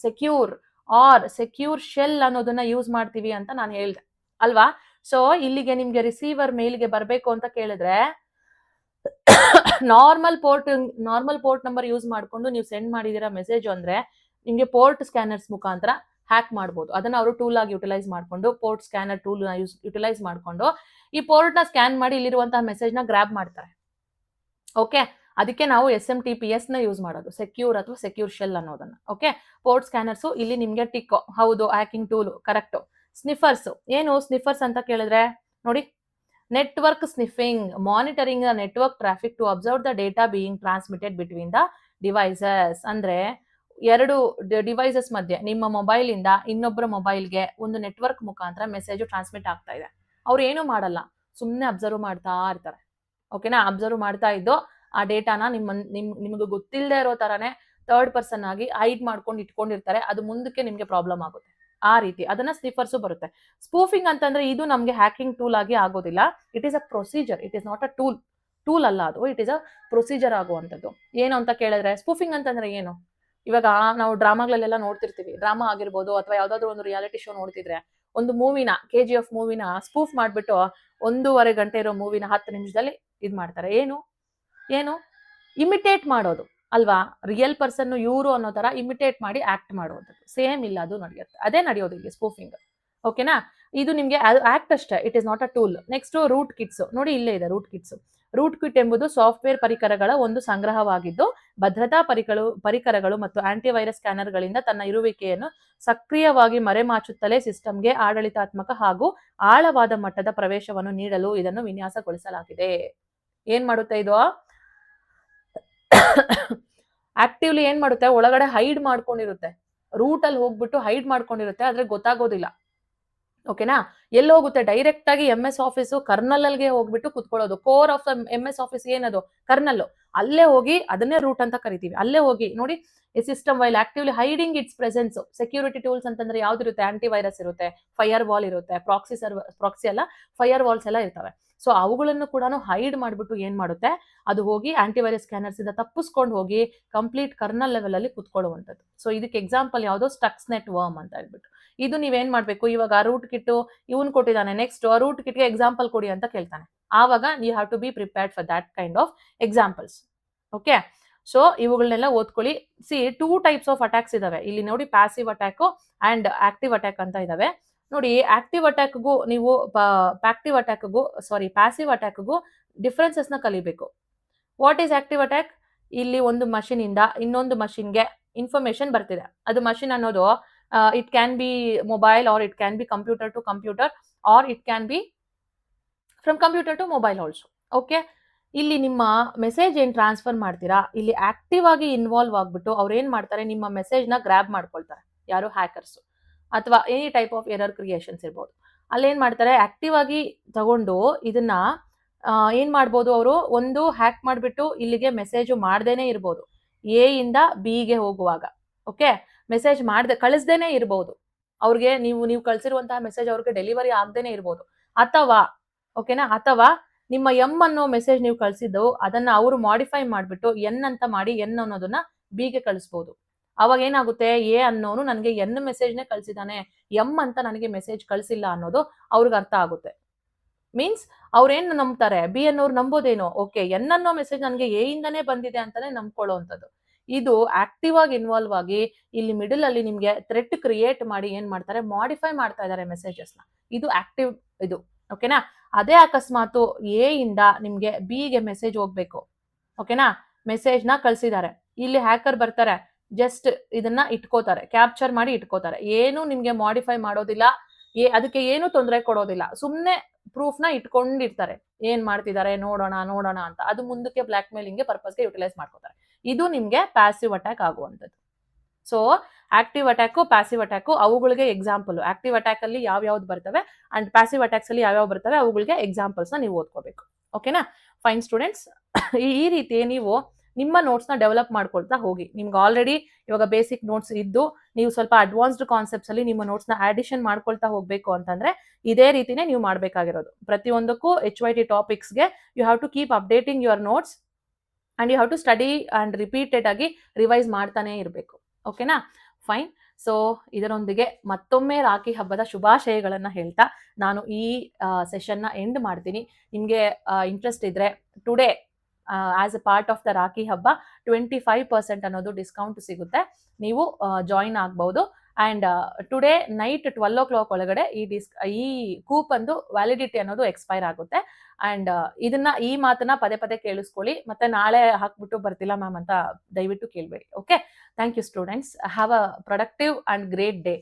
secure or secure shell ಅನ್ನೋದನ್ನ ಯೂಸ್ ಮಾಡ್ತೀವಿ ಅಂತ ನಾನು ಹೇಳ್ದೆ ಅಲ್ವಾ? ಸೊ ಇಲ್ಲಿಗೆ ನಿಮ್ಗೆ ರಿಸೀವರ್ ಮೇಲ್ಗೆ ಬರಬೇಕು ಅಂತ ಕೇಳಿದ್ರೆ ನಾರ್ಮಲ್ ಪೋರ್ಟ್ ನಂಬರ್ ಯೂಸ್ ಮಾಡ್ಕೊಂಡು ನೀವು ಸೆಂಡ್ ಮಾಡಿದಿರಾ ಮೆಸೇಜ್ ಅಂದ್ರೆ ನಿಮ್ಗೆ ಪೋರ್ಟ್ ಸ್ಕ್ಯಾನರ್ಸ್ ಮುಖಾಂತರ ಹ್ಯಾಕ್ ಮಾಡ್ಬೋದು. ಅದನ್ನ ಅವರು ಟೂಲ್ ಆಗಿ ಯುಟಿಲೈಸ್ ಮಾಡ್ಕೊಂಡು, ಪೋರ್ಟ್ ಸ್ಕ್ಯಾನರ್ ಟೂಲ್ ನ ಯುಟಿಲೈಸ್ ಮಾಡ್ಕೊಂಡು ಈ ಪೋರ್ಟ್ ನ ಸ್ಕ್ಯಾನ್ ಮಾಡಿ ಇಲ್ಲಿರುವಂತಹ ಮೆಸೇಜ್ ನ ಗ್ರಾಬ್ ಮಾಡ್ತಾರೆ. ಓಕೆ, ಅದಕ್ಕೆ ನಾವು SMTPS ನ ಯೂಸ್ ಮಾಡೋದು, ಸೆಕ್ಯೂರ್ ಅಥವಾ ಸೆಕ್ಯೂರ್ ಶೆಲ್ ಅನ್ನೋದನ್ನ. ಓಕೆ, ಪೋರ್ಟ್ ಸ್ಕ್ಯಾನರ್ಸ್ ಇಲ್ಲಿ ನಿಮ್ಗೆ ಟಿಕ್, ಹೌದು ಹ್ಯಾಕಿಂಗ್ ಟೂಲ್, ಕರೆಕ್ಟ್. ಸ್ನಿಫರ್ಸ್. ಏನು ಸ್ನಿಫರ್ಸ್ ಅಂತ ಕೇಳಿದ್ರೆ ನೋಡಿ, network sniffing, monitoring the network traffic to observe the data being transmitted between the devices. ಅಂದ್ರೆ ಎರಡು ಡಿವೈಸಸ್ ಮಧ್ಯೆ ನಿಮ್ಮ ಮೊಬೈಲ್ ಇಂದ ಇನ್ನೊಬ್ಬರ ಮೊಬೈಲ್ಗೆ ಒಂದು ನೆಟ್ವರ್ಕ್ ಮುಖಾಂತರ ಮೆಸೇಜ್ ಟ್ರಾನ್ಸ್ಮಿಟ್ ಆಗ್ತಾ ಇದೆ. ಅವ್ರು ಏನು ಮಾಡಲ್ಲ, ಸುಮ್ಮನೆ ಅಬ್ಸರ್ವ್ ಮಾಡ್ತಾ ಇರ್ತಾರೆ. ಓಕೆನಾ? ಅಬ್ಸರ್ವ್ ಮಾಡ್ತಾ ಇದ್ದು ಆ ಡೇಟಾನ ನಿಮ್ಗೆ ಗೊತ್ತಿಲ್ಲದೆ ಇರೋ ತರಾನೇ ಥರ್ಡ್ ಪರ್ಸನ್ ಆಗಿ ಹೈಡ್ ಮಾಡ್ಕೊಂಡು ಇಟ್ಕೊಂಡಿರ್ತಾರೆ. ಅದು ಮುಂದಕ್ಕೆ ನಿಮ್ಗೆ ಪ್ರಾಬ್ಲಮ್ ಆಗುತ್ತೆ. ಆ ರೀತಿ ಅದನ್ನ ಸ್ನಿಫರ್ಸ್ ಬರುತ್ತೆ. ಸ್ಪೂಫಿಂಗ್ ಅಂತಂದ್ರೆ ಇದು ನಮ್ಗೆ ಹ್ಯಾಕಿಂಗ್ ಟೂಲ್ ಆಗಿ ಆಗೋದಿಲ್ಲ. It is a procedure, it is not a tool ಅಲ್ಲ ಅದು, ಇಟ್ ಈಸ್ ಅ ಪ್ರೊಸೀಜರ್ ಆಗುವಂಥದ್ದು. ಏನು ಅಂತ ಕೇಳಿದ್ರೆ ಸ್ಪೂಫಿಂಗ್ ಅಂತಂದ್ರೆ ಏನು? ಇವಾಗ ನಾವು ಡ್ರಾಮಾಗಳಲ್ಲೆಲ್ಲ ನೋಡ್ತಿರ್ತೀವಿ, ಡ್ರಾಮಾ ಆಗಿರ್ಬೋದು ಅಥವಾ ಯಾವ್ದಾದ್ರು ಒಂದು ರಿಯಾಲಿಟಿ ಶೋ ನೋಡ್ತಿದ್ರೆ ಒಂದು ಮೂವಿನ KGF ಮೂವಿನ ಸ್ಪೂಫ್ ಮಾಡ್ಬಿಟ್ಟು 1.5 ಗಂಟೆ ಇರೋ ಮೂವಿನ 10 ನಿಮಿಷದಲ್ಲಿ ಇದ್ ಮಾಡ್ತಾರೆ. ಏನು ಇಮಿಟೇಟ್ ಮಾಡೋದು ಅಲ್ವಾ? ರಿಯಲ್ ಪರ್ಸನ್ ಇವರು ಅನ್ನೋ ತರ ಇಮಿಟೇಟ್ ಮಾಡಿ ಆಕ್ಟ್ ಮಾಡುವಂಥದ್ದು. ಸೇಮ್ ಇಲ್ಲ, ಅದು ನಡೆಯುತ್ತೆ. ಅದೇ ನಡೆಯೋದು ಇಲ್ಲಿ ಸ್ಪೂಫಿಂಗ್. ಓಕೆನಾ? ಇದು ನಿಮ್ಗೆ ಆಕ್ಟ್ ಅಷ್ಟೇ, it is not a tool. Next root kits ನೋಡಿ, ಇಲ್ಲೇ ಇದೆ ರೂಟ್ ಕಿಟ್ಸ್. ರೂಟ್ ಕಿಟ್ ಎಂಬುದು ಸಾಫ್ಟ್ವೇರ್ ಪರಿಕರಗಳ ಒಂದು ಸಂಗ್ರಹವಾಗಿದ್ದು ಭದ್ರತಾ ಪರಿಕರಗಳು ಮತ್ತು ಆಂಟಿವೈರಸ್ ಸ್ಕ್ಯಾನರ್ಗಳಿಂದ ತನ್ನ ಇರುವಿಕೆಯನ್ನು ಸಕ್ರಿಯವಾಗಿ ಮರೆಮಾಚುತ್ತಲೇ ಸಿಸ್ಟಮ್ಗೆ ಆಡಳಿತಾತ್ಮಕ ಹಾಗೂ ಆಳವಾದ ಮಟ್ಟದ ಪ್ರವೇಶವನ್ನು ನೀಡಲು ಇದನ್ನು ವಿನ್ಯಾಸಗೊಳಿಸಲಾಗಿದೆ. ಏನ್ ಮಾಡುತ್ತೆ ಇದು? ಆಕ್ಟಿವ್ಲಿ ಏನ್ ಮಾಡುತ್ತೆ? ಒಳಗಡೆ ಹೈಡ್ ಮಾಡ್ಕೊಂಡಿರುತ್ತೆ. ರೂಟ್ ಅಲ್ಲಿ ಹೋಗ್ಬಿಟ್ಟು ಹೈಡ್ ಮಾಡ್ಕೊಂಡಿರುತ್ತೆ, ಆದ್ರೆ ಗೊತ್ತಾಗೋದಿಲ್ಲ. ಓಕೆನಾ? ಎಲ್ಲಿ ಹೋಗುತ್ತೆ? ಡೈರೆಕ್ಟ್ ಆಗಿ MS ಆಫೀಸ್ ಕರ್ನಲ್ ಅಲ್ಗೆ ಹೋಗ್ಬಿಟ್ಟು ಕುತ್ಕೊಳ್ಳೋದು. ಕೋರ್ ಆಫ್ MS ಆಫೀಸ್ ಏನದು? ಕರ್ನಲ್. ಅಲ್ಲೇ ಹೋಗಿ ಅದನ್ನೇ ರೂಟ್ ಅಂತ ಕರಿತೀವಿ. ಅಲ್ಲೇ ಹೋಗಿ ನೋಡಿ, ಈ system while actively hiding it's presence. Security tools ಅಂತಂದ್ರೆ ಯಾವ್ದಿರುತ್ತೆ? ಆಂಟಿವೈರಸ್ ಇರುತ್ತೆ, ಫೈರ್ ವಾಲ್ ಇರುತ್ತೆ, ಪ್ರಾಕ್ಸಿ ಅಲ್ಲ, ಫೈರ್ ವಾಲ್ಸ್ ಎಲ್ಲ ಇರ್ತವೆ. ಸೊ ಅವುಗಳನ್ನು ಕೂಡ ಹೈಡ್ ಮಾಡ್ಬಿಟ್ಟು ಏನ್ ಮಾಡುತ್ತೆ? ಅದು ಹೋಗಿ ಆಂಟಿವೈರಸ್ ಸ್ಕ್ಯಾನರ್ಸ್ ಇಂದ ತಪ್ಪಿಸ್ಕೊಂಡು ಹೋಗಿ ಕಂಪ್ಲೀಟ್ ಕರ್ನಲ್ ಲೆವೆಲ್ ಅಲ್ಲಿ ಕುತ್ಕೊಳ್ಳುವಂಥದ್ದು. ಸೊ ಇದಕ್ಕೆ ಎಕ್ಸಾಂಪಲ್ ಯಾವ್ದೋ ಸ್ಟಕ್ಸ್ ನೆಟ್ ವರ್ಮ್ ಅಂತ ಹೇಳ್ಬಿಟ್ಟು. ಇದು ನೀವೇನ್ ಮಾಡ್ಬೇಕು? ಇವಾಗ ರೂಟ್ ಕಿಟ್ ಇವನ್ ಕೊಟ್ಟಿದ್ದಾನೆ, ನೆಕ್ಸ್ಟ್ ರೂಟ್ ಕಿಟ್ಗೆ ಎಕ್ಸಾಂಪಲ್ ಕೊಡಿ ಅಂತ ಕೇಳ್ತಾನೆ. ಆವಾಗ you have to be prepared for that kind of examples. Okay, so ಇವುಗಳನ್ನೆಲ್ಲ ಓದ್ಕೊಳ್ಳಿ. ಸಿ 2 ಟೈಪ್ಸ್ ಆಫ್ ಅಟ್ಯಾಕ್ಸ್ ಇದಾವೆ ಇಲ್ಲಿ ನೋಡಿ, passive attack and active attack ಅಂತ ಇದಾವೆ. ನೋಡಿ, ಆಕ್ಟಿವ್ ಅಟ್ಯಾಕ್ಗೂ ನೀವು ಪ್ಯಾಸಿವ್ ಅಟ್ಯಾಕ್ಗೂ ಡಿಫ್ರೆನ್ಸಸ್ ನ ಕಲಿಬೇಕು. What is active attack? ಇಲ್ಲಿ ಒಂದು ಮಷಿನ್ ಇಂದ ಇನ್ನೊಂದು ಮಷಿನ್ಗೆ ಇನ್ಫಾರ್ಮೇಶನ್ ಬರ್ತಿದೆ. ಅದು ಮಷಿನ್ ಅನ್ನೋದು it can be mobile, or it can be computer to computer, or it can be from computer to mobile also. Okay, ಇಲ್ಲಿ ನಿಮ್ಮ ಮೆಸೇಜ್ ಏನ್ ಟ್ರಾನ್ಸ್ಫರ್ ಮಾಡ್ತೀರಾ, ಇಲ್ಲಿ ಆಕ್ಟಿವ್ ಆಗಿ ಇನ್ವಾಲ್ವ್ ಆಗ್ಬಿಟ್ಟು ಅವ್ರು ಏನ್ ಮಾಡ್ತಾರೆ? ನಿಮ್ಮ ಮೆಸೇಜ್ ನ ಗ್ರಾಬ್ ಮಾಡ್ಕೊಳ್ತಾರೆ. ಯಾರು? ಹ್ಯಾಕರ್ಸ್ ಅಥವಾ any type of error creations ಇರ್ಬೋದು. ಅಲ್ಲೇನ್ ಮಾಡ್ತಾರೆ? ಆಕ್ಟಿವ್ ಆಗಿ ತಗೊಂಡು ಇದನ್ನ ಏನ್ ಮಾಡ್ಬೋದು? ಅವರು ಒಂದು ಹ್ಯಾಕ್ ಮಾಡ್ಬಿಟ್ಟು ಇಲ್ಲಿಗೆ ಮೆಸೇಜ್ ಮಾಡ್ದೇನೆ ಇರ್ಬೋದು, A ಇಂದ B ಗೆ ಹೋಗುವಾಗ. ಓಕೆ, ಮೆಸೇಜ್ ಕಳಿಸ್ದೇನೆ ಇರ್ಬೋದು ಅವ್ರಿಗೆ. ನೀವು ಕಳ್ಸಿರುವಂತಹ ಮೆಸೇಜ್ ಅವ್ರಿಗೆ ಡೆಲಿವರಿ ಆಗ್ದೇನೆ ಇರ್ಬೋದು. ಅಥವಾ ಓಕೆನಾ, ಅಥವಾ ನಿಮ್ಮ M ಅನ್ನೋ ಮೆಸೇಜ್ ನೀವು ಕಳ್ಸಿದ್ದು ಅದನ್ನ ಅವರು ಮಾಡಿಫೈ ಮಾಡ್ಬಿಟ್ಟು N ಅಂತ ಮಾಡಿ N ಅನ್ನೋದನ್ನ B ಗೆ ಕಳಿಸ್ಬೋದು. ಅವಾಗ ಏನಾಗುತ್ತೆ? A ಅನ್ನೋನು ನನಗೆ N ಮೆಸೇಜ್ನೇ ಕಳ್ಸಿದಾನೆ, M ಅಂತ ನನಗೆ ಮೆಸೇಜ್ ಕಳ್ಸಿಲ್ಲ ಅನ್ನೋದು ಅವ್ರಿಗೆ ಅರ್ಥ ಆಗುತ್ತೆ. ಮೀನ್ಸ್ ಅವ್ರೇನ್ ನಂಬ್ತಾರೆ? B ಅನ್ನೋರು ನಂಬೋದೇನು? ಓಕೆ, N ಅನ್ನೋ ಮೆಸೇಜ್ ನನಗೆ A ಇಂದಾನೇ ಬಂದಿದೆ ಅಂತಾನೆ ನಂಬ್ಕೊಳ್ಳೋವಂಥದ್ದು. ಇದು ಆಕ್ಟಿವ್ ಆಗಿ ಇನ್ವಾಲ್ವ್ ಆಗಿ ಇಲ್ಲಿ ಮಿಡಲ್ ಅಲ್ಲಿ ನಿಮ್ಗೆ ಥ್ರೆಟ್ ಕ್ರಿಯೇಟ್ ಮಾಡಿ ಏನ್ ಮಾಡ್ತಾರೆ? ಮಾಡಿಫೈ ಮಾಡ್ತಾ ಇದ್ದಾರೆ ಮೆಸೇಜಸ್ ನ. ಇದು ಆಕ್ಟಿವ್ ಇದು. ಓಕೆನಾ? ಅದೇ ಅಕಸ್ಮಾತ್ A ಇಂದ ನಿಮ್ಗೆ B ಗೆ ಮೆಸೇಜ್ ಹೋಗ್ಬೇಕು. ಓಕೆನಾ? ಮೆಸೇಜ್ ನ ಕಳ್ಸಿದ್ದಾರೆ, ಇಲ್ಲಿ ಹ್ಯಾಕರ್ ಬರ್ತಾರೆ, ಜಸ್ಟ್ ಇದನ್ನ ಇಟ್ಕೋತಾರೆ, ಕ್ಯಾಪ್ಚರ್ ಮಾಡಿ ಇಟ್ಕೋತಾರೆ. ಏನು ನಿಮ್ಗೆ ಮಾಡಿಫೈ ಮಾಡೋದಿಲ್ಲ, ಅದಕ್ಕೆ ಏನು ತೊಂದರೆ ಕೊಡೋದಿಲ್ಲ. ಸುಮ್ನೆ ಪ್ರೂಫ್ ನ ಇಟ್ಕೊಂಡಿರ್ತಾರೆ. ಏನ್ ಮಾಡ್ತಿದ್ದಾರೆ ನೋಡೋಣ ಅಂತ. ಅದು ಮುಂದಕ್ಕೆ ಬ್ಲಾಕ್ ಮೇಲಿಂಗ್ ಪರ್ಪಸ್ಗೆ ಯುಟಿಲೈಸ್ ಮಾಡ್ಕೋತಾರೆ. ಇದು ನಿಮ್ಗೆ ಪ್ಯಾಸಿವ್ ಅಟ್ಯಾಕ್ ಆಗುವಂಥದ್ದು. So active attack, passive attack, ಅವುಗಳಿಗೆ ಎಕ್ಸಾಂಪಲ್. ಆಕ್ಟಿವ್ ಅಟ್ಯಾಕ್ ಅಲ್ಲಿ ಯಾವ್ಯಾವ್ದು ಬರ್ತವೆ ಅಂಡ್ ಪ್ಯಾಸಿವ್ ಅಟ್ಯಾಕ್ಸ್ ಅಲ್ಲಿ ಯಾವ್ಯಾವ ಬರ್ತವೆ, ಅವುಗಳಿಗೆ ಎಕ್ಸಾಂಪಲ್ಸ್ ನ ನೀವು ಓದ್ಕೋಬೇಕು. ಓಕೆನಾ? ಫೈನ್ ಸ್ಟೂಡೆಂಟ್ಸ್, ಈ ರೀತಿ ನೀವು ನಿಮ್ಮ ನೋಟ್ಸ್ ನ ಡೆವಲಪ್ ಮಾಡ್ಕೊಳ್ತಾ ಹೋಗಿ. ನಿಮ್ಗೆ ಆಲ್ರೆಡಿ ಇವಾಗ ಬೇಸಿಕ್ ನೋಟ್ಸ್ ಇದ್ದು ನೀವು ಸ್ವಲ್ಪ ಅಡ್ವಾನ್ಸ್ಡ್ ಕಾನ್ಸೆಪ್ಟ್ಸ್ ಅಲ್ಲಿ ನಿಮ್ಮ ನೋಟ್ಸ್ ನ ಅಡಿಷನ್ ಮಾಡ್ಕೊಳ್ತಾ ಹೋಗ್ಬೇಕು ಅಂತಂದ್ರೆ ಇದೇ ರೀತಿನೇ ನೀವು ಮಾಡ್ಬೇಕಾಗಿರೋದು. ಪ್ರತಿಯೊಂದಕ್ಕೂ HYT ಟಾಪಿಕ್ಸ್ಗೆ you have to keep updating your notes and you have to study and repeated ಆಗಿ ರಿವೈಸ್ ಮಾಡ್ತಾನೆ ಇರಬೇಕು. ಓಕೆನಾ? ಫೈನ್. ಸೊ ಇದರೊಂದಿಗೆ ಮತ್ತೊಮ್ಮೆ ರಾಖಿ ಹಬ್ಬದ ಶುಭಾಶಯಗಳನ್ನ ಹೇಳ್ತಾ ನಾನು ಈ ಸೆಷನ್ ನ ಎಂಡ್ ಮಾಡ್ತೀನಿ. ನಿಮ್ಗೆ ಇಂಟ್ರೆಸ್ಟ್ ಇದ್ರೆ today as a part of the rakhi ಹಬ್ಬ 25% ಅನ್ನೋದು ಡಿಸ್ಕೌಂಟ್ ಸಿಗುತ್ತೆ, ನೀವು ಜಾಯಿನ್ ಆಗ್ಬಹುದು. ಅಂಡ್ ಟುಡೇ ನೈಟ್ 12 o'clock ಒಳಗಡೆ ಈ ಕೂಪನ್ದು ವ್ಯಾಲಿಡಿಟಿ ಅನ್ನೋದು ಎಕ್ಸ್ಪೈರ್ ಆಗುತ್ತೆ. ಅಂಡ್ ಈ ಮಾತನ್ನ ಪದೇ ಕೇಳಿಸ್ಕೊಳ್ಳಿ. ಮತ್ತೆ ನಾಳೆ ಹಾಕ್ಬಿಟ್ಟು ಬರ್ತಿಲ್ಲ ಮ್ಯಾಮ್ ಅಂತ ದಯವಿಟ್ಟು ಕೇಳಬೇಡಿ. Okay, thank you students. Have a productive and great day.